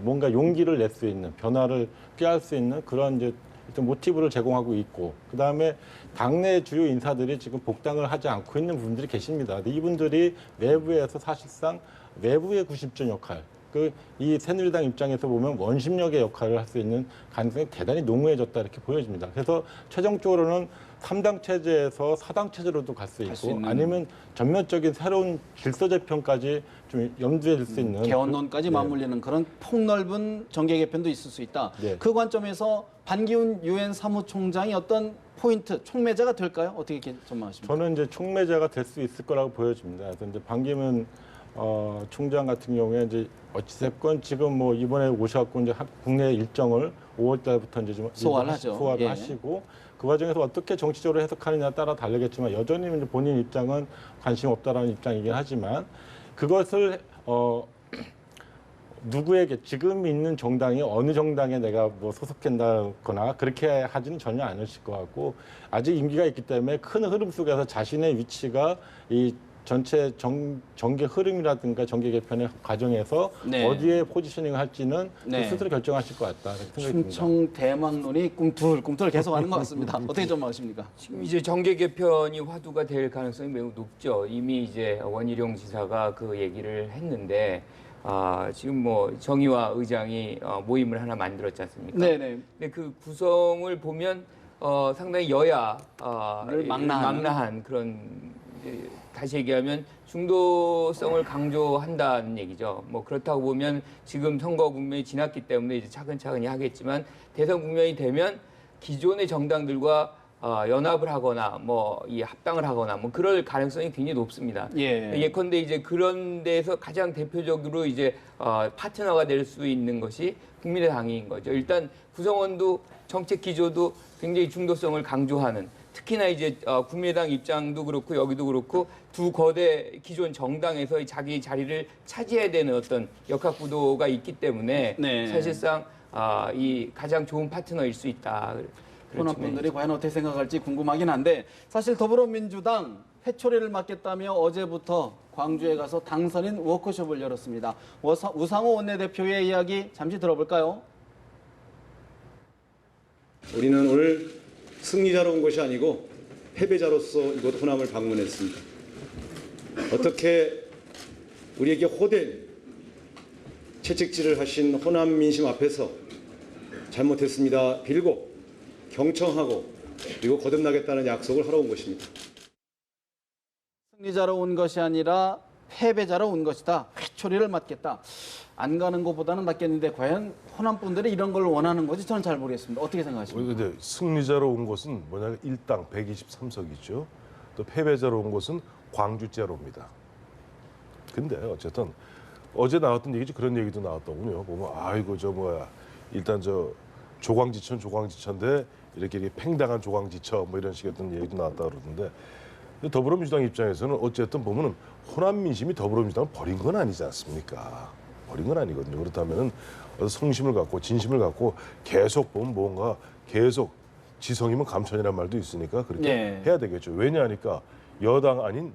뭔가 용기를 낼 수 있는, 변화를 꾀할 수 있는 그런 이제 모티브를 제공하고 있고, 그 다음에 당내 주요 인사들이 지금 복당을 하지 않고 있는 분들이 계십니다. 근데 이분들이 외부에서 사실상 외부의 구심점 역할, 이 새누리당 입장에서 보면 원심력의 역할을 할 수 있는 가능성이 대단히 농후해졌다 이렇게 보여집니다. 그래서 최종적으로는 3당 체제에서 4당 체제로도 갈 수 있고, 아니면 전면적인 새로운 질서 재편까지 좀 염두에 둘 수 있는 개헌론까지 맞물리는 그런 폭넓은 정계 개편도 있을 수 있다. 네. 그 관점에서 반기훈 유엔 사무총장이 어떤 포인트, 촉매자가 될까요? 어떻게 전망하십니까? 저는 이제 촉매자가 될 수 있을 거라고 보여집니다. 그래서 이제 반기문 총장 같은 경우에 이제 어찌됐건 지금 뭐 이번에 오셔갖고 이제 국내 일정을 5월달부터 이제 좀 소화를 예. 하시고, 그 과정에서 어떻게 정치적으로 해석하느냐에 따라 다르겠지만 여전히 이제 본인 입장은 관심 없다라는 입장이긴 하지만, 그것을 누구에게 지금 있는 정당이 어느 정당에 내가 뭐 소속된다거나 그렇게 하지는 전혀 않으실 것 같고, 아직 임기가 있기 때문에 큰 흐름 속에서 자신의 위치가 이 전체 정계 흐름이라든가 정계 개편의 과정에서 네. 어디에 포지셔닝을 할지는 네. 스스로 결정하실 것 같다 생각이 듭니다. 충청 대망론이 꿈틀꿈틀 계속하는 것 같습니다. 어떻게 전망하십니까? 지금 이제 정계 개편이 화두가 될 가능성이 매우 높죠. 이미 이제 원희룡 지사가 그 얘기를 했는데, 지금 뭐 정의와 의장이 모임을 하나 만들었지 않습니까? 네네. 근데 그 구성을 보면 상당히 여야를 망라한 그런, 다시 얘기하면 중도성을 강조한다는 얘기죠. 뭐 그렇다고 보면 지금 선거 국면이 지났기 때문에 이제 차근차근히 하겠지만, 대선 국면이 되면 기존의 정당들과 연합을 하거나 뭐 이 합당을 하거나 뭐 그럴 가능성이 굉장히 높습니다. 예. 예컨대 이제 그런 데서 가장 대표적으로 이제 파트너가 될 수 있는 것이 국민의당인 거죠. 일단 구성원도 정책 기조도 굉장히 중도성을 강조하는, 특히나 이제 국민의당 입장도 그렇고 여기도 그렇고 두 거대 기존 정당에서 자기 자리를 차지해야 되는 어떤 역학 구도가 있기 때문에 네. 사실상 이 가장 좋은 파트너일 수 있다. 호남 분들이 과연 어떻게 생각할지 궁금하긴 한데, 사실 더불어민주당 회초리를 맡겠다며 어제부터 광주에 가서 당선인 워크숍을 열었습니다. 우상호 원내대표의 이야기 잠시 들어볼까요? 우리는 오늘 승리자로 온 것이 아니고 패배자로서 이곳 호남을 방문했습니다. 어떻게 우리에게 호된 채찍질을 하신 호남 민심 앞에서 잘못했습니다 빌고 경청하고 그리고 거듭나겠다는 약속을 하러 온 것입니다. 승리자로 온 것이 아니라 패배자로 온 것이다. 회초리를 맡겠다. 안 가는 것보다는 낫겠는데 과연 호남 분들이 이런 걸 원하는 건지 저는 잘 모르겠습니다. 어떻게 생각하십니까? 근데 승리자로 온 것은 뭐냐면 일당 123석이죠. 또 패배자로 온 것은 광주제로입니다. 근데 어쨌든 어제 나왔던 얘기지 그런 얘기도 나왔더군요. 보면 아이고 저 뭐야 일단 저 조광지천인데 이렇게 팽당한 조광지처 뭐 이런 식의 어떤 얘기도 나왔다 그러던데, 더불어민주당 입장에서는 어쨌든 보면은 호남 민심이 더불어민주당을 버린 건 아니지 않습니까? 버린 건 아니거든요. 그렇다면은 성심을 갖고 진심을 갖고 계속 보면 뭔가 계속 지성이면 감천이란 말도 있으니까 그렇게 네. 해야 되겠죠. 왜냐하니까 여당 아닌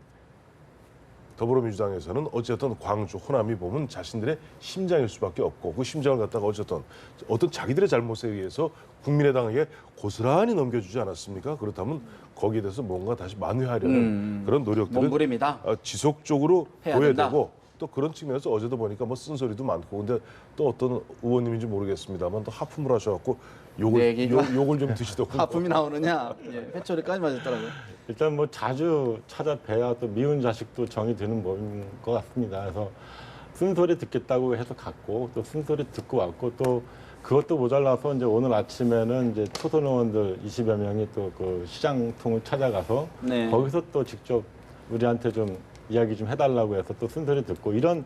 더불어민주당에서는 어쨌든 광주, 호남이 보면 자신들의 심장일 수밖에 없고, 그 심장을 갖다가 어쨌든 어떤 자기들의 잘못에 의해서 국민의당에게 고스란히 넘겨주지 않았습니까? 그렇다면 거기에 대해서 뭔가 다시 만회하려는 그런 노력들은 몸부림이다. 지속적으로 해야 보여야 된다. 되고, 또 그런 측면에서 어제도 보니까 뭐 쓴소리도 많고, 근데 또 어떤 의원님인지 모르겠습니다만 또 하품을 하셔갖고 네, 욕을 좀 드시더군요. 하품이 나오느냐? 예, 회초리까지 맞았더라고요. 일단 뭐 자주 찾아뵈야 또 미운 자식도 정이 드는 법인 것 같습니다. 그래서 쓴소리 듣겠다고 해서 갔고, 또 쓴소리 듣고 왔고, 또 그것도 모자라서 이제 오늘 아침에는 이제 초선 의원들 20여 명이 또 그 시장통을 찾아가서 네. 거기서 또 직접 우리한테 좀 이야기 좀 해달라고 해서 또 순서를 듣고 이런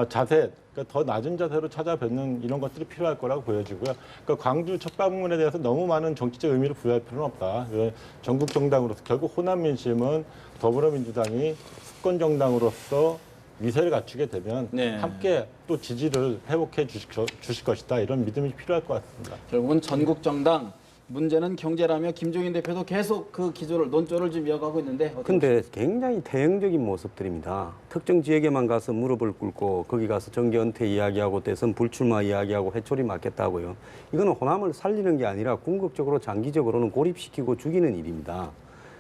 자세, 그러니까 더 낮은 자세로 찾아뵙는 이런 것들이 필요할 거라고 보여지고요. 그러니까 광주 첫 방문에 대해서 너무 많은 정치적 의미를 부여할 필요는 없다. 전국 정당으로서 결국 호남 민심은 더불어민주당이 수권 정당으로서 위세를 갖추게 되면 네. 함께 또 지지를 회복해 주실 것이다. 이런 믿음이 필요할 것 같습니다. 결국은 전국 정당 문제는 경제라며 김종인 대표도 계속 그 기조를 논조를 좀 이어가고 있는데 어떻게 근데 굉장히 대형적인 모습들입니다. 특정 지역에만 가서 무릎을 꿇고 거기 가서 정계 은퇴 이야기하고 대선 불출마 이야기하고 회초리 맞겠다고요. 이거는 호남을 살리는 게 아니라 궁극적으로 장기적으로는 고립시키고 죽이는 일입니다.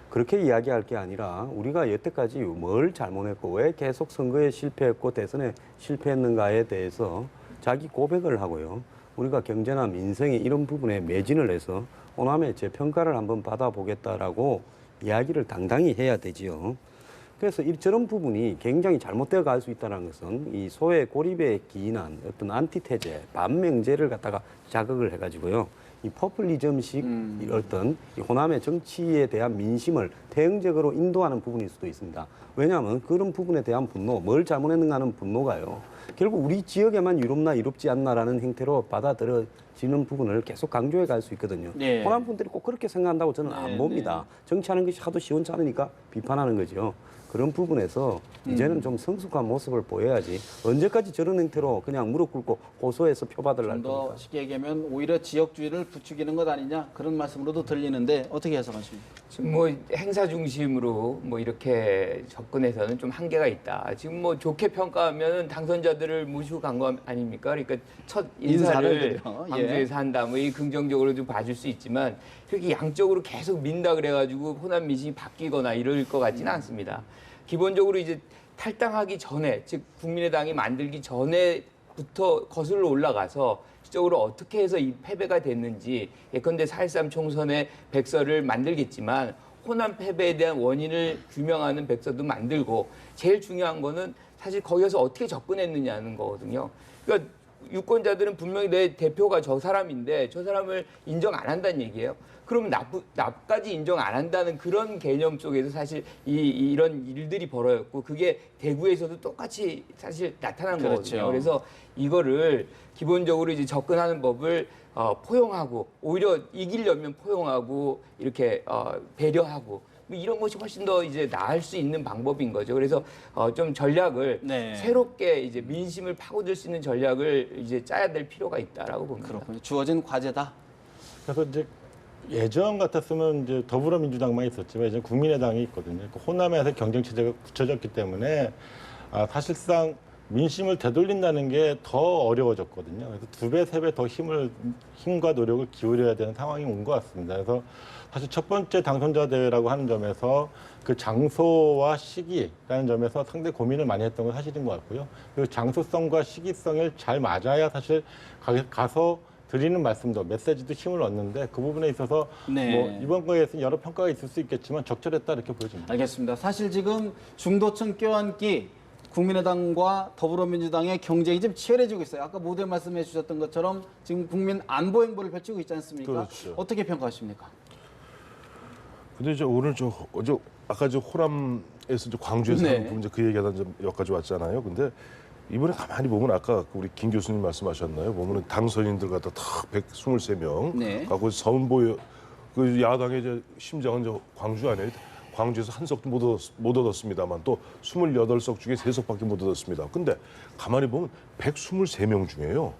그렇게 이야기할 게 아니라 우리가 여태까지 뭘 잘못했고 왜 계속 선거에 실패했고 대선에 실패했는가에 대해서 자기 고백을 하고요. 우리가 경제나 민생에 이런 부분에 매진을 해서 호남의 재평가를 한번 받아보겠다라고 이야기를 당당히 해야 되지요. 그래서 저런 부분이 굉장히 잘못되어 갈 수 있다는 것은 이 소외 고립에 기인한 어떤 안티테제, 반명제를 갖다가 자극을 해가지고요. 이 포퓰리즘식 어떤 이 호남의 정치에 대한 민심을 대응적으로 인도하는 부분일 수도 있습니다. 왜냐하면 그런 부분에 대한 분노, 뭘 잘못했는가 하는 분노가요. 결국 우리 지역에만 이롭나 이롭지 않나라는 행태로 받아들여지는 부분을 계속 강조해 갈 수 있거든요. 네. 호남 분들이 꼭 그렇게 생각한다고 저는 안 봅니다. 정치하는 것이 하도 시원치 않으니까 비판하는 거죠. 그런 부분에서 이제는 좀 성숙한 모습을 보여야지 언제까지 저런 행태로 그냥 무릎 꿇고 고소해서 표받으려고 좀 더 합니까? 쉽게 얘기하면 오히려 지역주의를 부추기는 것 아니냐 그런 말씀으로도 들리는데 어떻게 해석하십니까? 지금 뭐 행사 중심으로 뭐 이렇게 접근해서는 좀 한계가 있다. 지금 뭐 좋게 평가하면 당선자들을 모시고 간 거 아닙니까? 그러니까 첫 인사를 인사를 드려. 예. 광주에서 한다. 뭐 이 긍정적으로 좀 봐줄 수 있지만 그렇게 양적으로 계속 민다 그래가지고 호남 민심이 바뀌거나 이럴 것 같지는 않습니다. 기본적으로 이제 탈당하기 전에, 즉 국민의당이 만들기 전에부터 거슬러 올라가서 실적으로 어떻게 해서 이 패배가 됐는지, 예컨대 4.13 총선의 백서를 만들겠지만 호남 패배에 대한 원인을 규명하는 백서도 만들고, 제일 중요한 거는 사실 거기서 어떻게 접근했느냐는 거거든요. 그러니까 유권자들은 분명히 내 대표가 저 사람인데 저 사람을 인정 안 한다는 얘기예요. 그러면 나까지 인정 안 한다는 그런 개념 속에서 사실 이런 일들이 벌어졌고, 그게 대구에서도 똑같이 사실 나타난 그렇죠. 거거든요. 그래서 이거를 기본적으로 이제 접근하는 법을 포용하고, 오히려 이기려면 포용하고 이렇게 배려하고, 뭐 이런 것이 훨씬 더 이제 나을 수 있는 방법인 거죠. 그래서 좀 전략을 네. 새롭게 이제 민심을 파고들 수 있는 전략을 이제 짜야 될 필요가 있다라고 봅니다. 그렇군요. 주어진 과제다. 그래서 이제 예전 같았으면 이제 더불어민주당만 있었지만 이제 국민의당이 있거든요. 그 호남에서 경쟁 체제가 굳혀졌기 때문에 사실상 민심을 되돌린다는 게 더 어려워졌거든요. 그래서 2배, 3배 더 힘과 노력을 기울여야 되는 상황이 온 것 같습니다. 그래서 사실 첫 번째 당선자 대회라고 하는 점에서 그 장소와 시기라는 점에서 상당히 고민을 많이 했던 건 사실인 것 같고요. 그 장소성과 시기성을 잘 맞아야 사실 가서 드리는 말씀도, 메시지도 힘을 얻는데, 그 부분에 있어서 네. 뭐 이번 거에서 여러 평가가 있을 수 있겠지만 적절했다 이렇게 보여집니다. 알겠습니다. 사실 지금 중도층 껴안기 국민의당과 더불어민주당의 경쟁이 좀 치열해지고 있어요. 아까 모두에 말씀해 주셨던 것처럼 지금 국민 안보 행보를 펼치고 있지 않습니까? 그렇죠. 어떻게 평가하십니까? 근데 이제 오늘 어제 아까 호남에서 광주에서 네. 하는 부분 이제 그 얘기하다 여기까지 왔잖아요. 근데 이번에 가만히 보면 아까 우리 김 교수님 말씀하셨나요? 보면은 당선인들 갖다 다 123명 네. 갖고 선보여 그 야당의 이제 심장은 광주 안에 광주에서 한 석도 못 얻었습니다만 또 28석 중에 3석밖에 못 얻었습니다. 근데 가만히 보면 123명 중에요.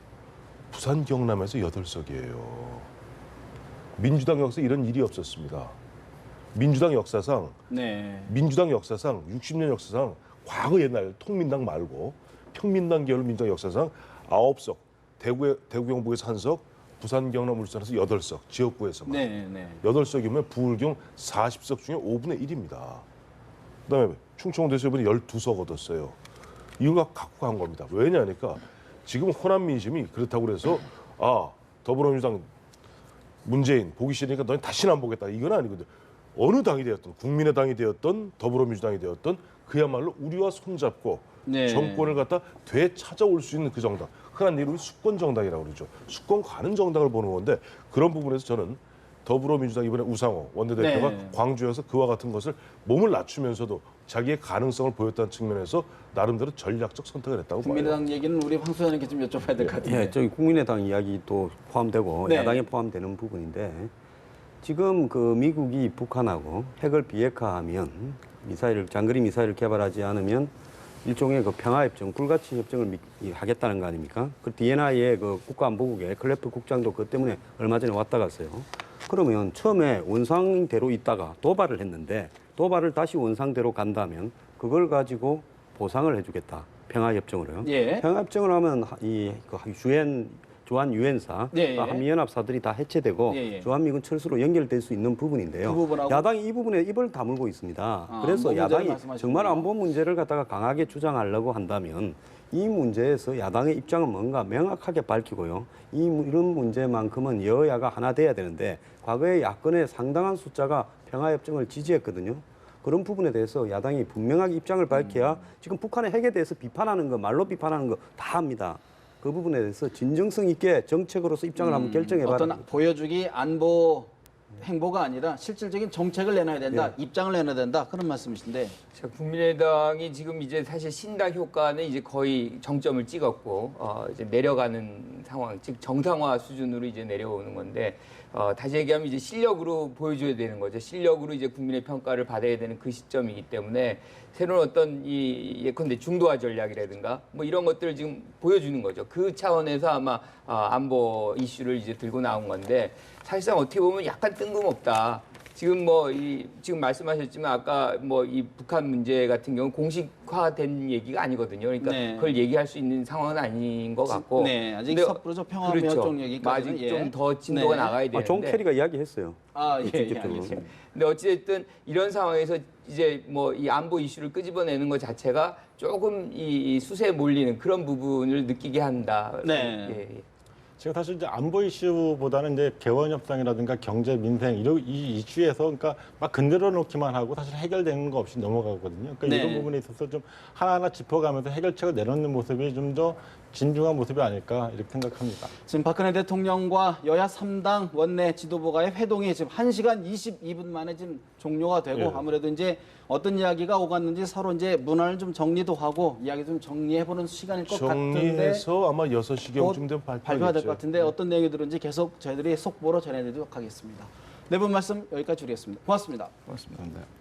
부산 경남에서 8석이에요. 민주당 역사 이런 일이 없었습니다. 민주당 역사상 네. 60년 역사상 과거 옛날 통민당 말고 평민당 계열 민주당 역사상 9석, 대구 경북에서 1석, 부산 경남 울산에서 8석, 지역구에서만. 네. 8석이면 부울경 40석 중에 5분의 1입니다. 그다음에 충청도에서 이번에 12석 얻었어요. 이거 갖고 간 겁니다. 왜냐하니까 지금 호남 민심이 그렇다고 그래서 더불어민주당 문재인 보기 싫으니까 너희 다시는 안 보겠다. 이건 아니거든요. 어느 당이 되었던 국민의당이 되었던 더불어민주당이 되었던 그야말로 우리와 손잡고 네. 정권을 갖다 되찾아올 수 있는 그 정당. 흔한 얘기로 수권 정당이라고 그러죠. 수권 가는 정당을 보는 건데 그런 부분에서 저는 더불어민주당 이번에 우상호 원내대표가 네. 광주에서 그와 같은 것을 몸을 낮추면서도 자기의 가능성을 보였다는 측면에서 나름대로 전략적 선택을 했다고 봐요. 국민의당 얘기는 우리 황 소장님께 좀 여쭤봐야 될 것 같은데. 예, 저기 국민의당 이야기도 포함되고 네. 야당에 포함되는 부분인데 지금 그 미국이 북한하고 핵을 비핵화하면 장거리 미사일을 개발하지 않으면 일종의 그 평화협정, 불가치 협정을 하겠다는 거 아닙니까? 그 DNI의 그 국가안보국에 클래프 국장도 그것 때문에 얼마 전에 왔다 갔어요. 그러면 처음에 원상대로 있다가 도발을 했는데 도발을 다시 원상대로 간다면 그걸 가지고 보상을 해주겠다. 평화협정으로요. 예. 평화협정을 하면 주한 유엔사, 예, 예. 한미연합사들이 다 해체되고 예, 예. 주한미군 철수로 연결될 수 있는 부분인데요. 그 부분하고- 야당이 이 부분에 입을 다물고 있습니다. 그래서 안보 문제를 야당이 말씀하시는군요. 정말 안보 문제를 갖다가 강하게 주장하려고 한다면 이 문제에서 야당의 입장은 뭔가 명확하게 밝히고요. 이런 문제만큼은 여야가 하나 돼야 되는데 과거에 야권의 상당한 숫자가 평화협정을 지지했거든요. 그런 부분에 대해서 야당이 분명하게 입장을 밝혀야 지금 북한의 핵에 대해서 비판하는 거, 말로 비판하는 거 다 합니다. 그 부분에 대해서 진정성 있게 정책으로서 입장을 한번 결정해봐라. 어떤 보여주기 안보 행보가 아니라 실질적인 정책을 내놔야 된다, 입장을 내놔야 된다 그런 말씀이신데. 자, 국민의당이 지금 이제 사실 신당 효과는 이제 거의 정점을 찍었고 이제 내려가는 상황, 즉 정상화 수준으로 이제 내려오는 건데 다시 얘기하면 이제 실력으로 보여줘야 되는 거죠. 실력으로 이제 국민의 평가를 받아야 되는 그 시점이기 때문에 새로운 어떤 이 예컨대 중도화 전략이라든가 뭐 이런 것들을 지금 보여주는 거죠. 그 차원에서 아마 안보 이슈를 이제 들고 나온 건데 사실상 어떻게 보면 약간 뜬금없다. 지금 지금 말씀하셨지만 아까 이 북한 문제 같은 경우는 공식화된 얘기가 아니거든요. 그러니까 네. 그걸 얘기할 수 있는 상황은 아닌 것 같고. 네, 아직 근데 섣부르죠. 평화협정 얘기까지는. 아직 예. 좀 더 진도가 네. 나가야 되는데. 존 캐리가 이야기했어요. 예, 직접적으로. 알겠습니다. 근데 어찌됐든 이런 상황에서 이제 이 안보 이슈를 끄집어내는 것 자체가 조금 이 수세에 몰리는 그런 부분을 느끼게 한다. 네. 예. 지금 사실 이제 안보 이슈보다는 이제 개원 협상이라든가 경제 민생 이 이슈에서 그러니까 막 건드려 놓기만 하고 사실 해결되는 거 없이 넘어가거든요. 그러니까 네. 이런 부분에 있어서 좀 하나하나 짚어가면서 해결책을 내놓는 모습이 좀 더 진중한 모습이 아닐까 이렇게 생각합니다. 지금 박근혜 대통령과 여야 3당 원내 지도부가의 회동이 지금 1시간 22분 만에 지금 종료가 되고 예. 아무래도 이제 어떤 이야기가 오갔는지 서로 이제 문화를 좀 정리도 하고 이야기 좀 정리해보는 시간일 것 같은데 정리해서 아마 6시경쯤 되면 발표가 될 것 같은데 네. 어떤 내용이 들은지 계속 저희들이 속보로 전해드리도록 하겠습니다. 네 분 말씀 여기까지 드리겠습니다. 고맙습니다. 고맙습니다. 그런데.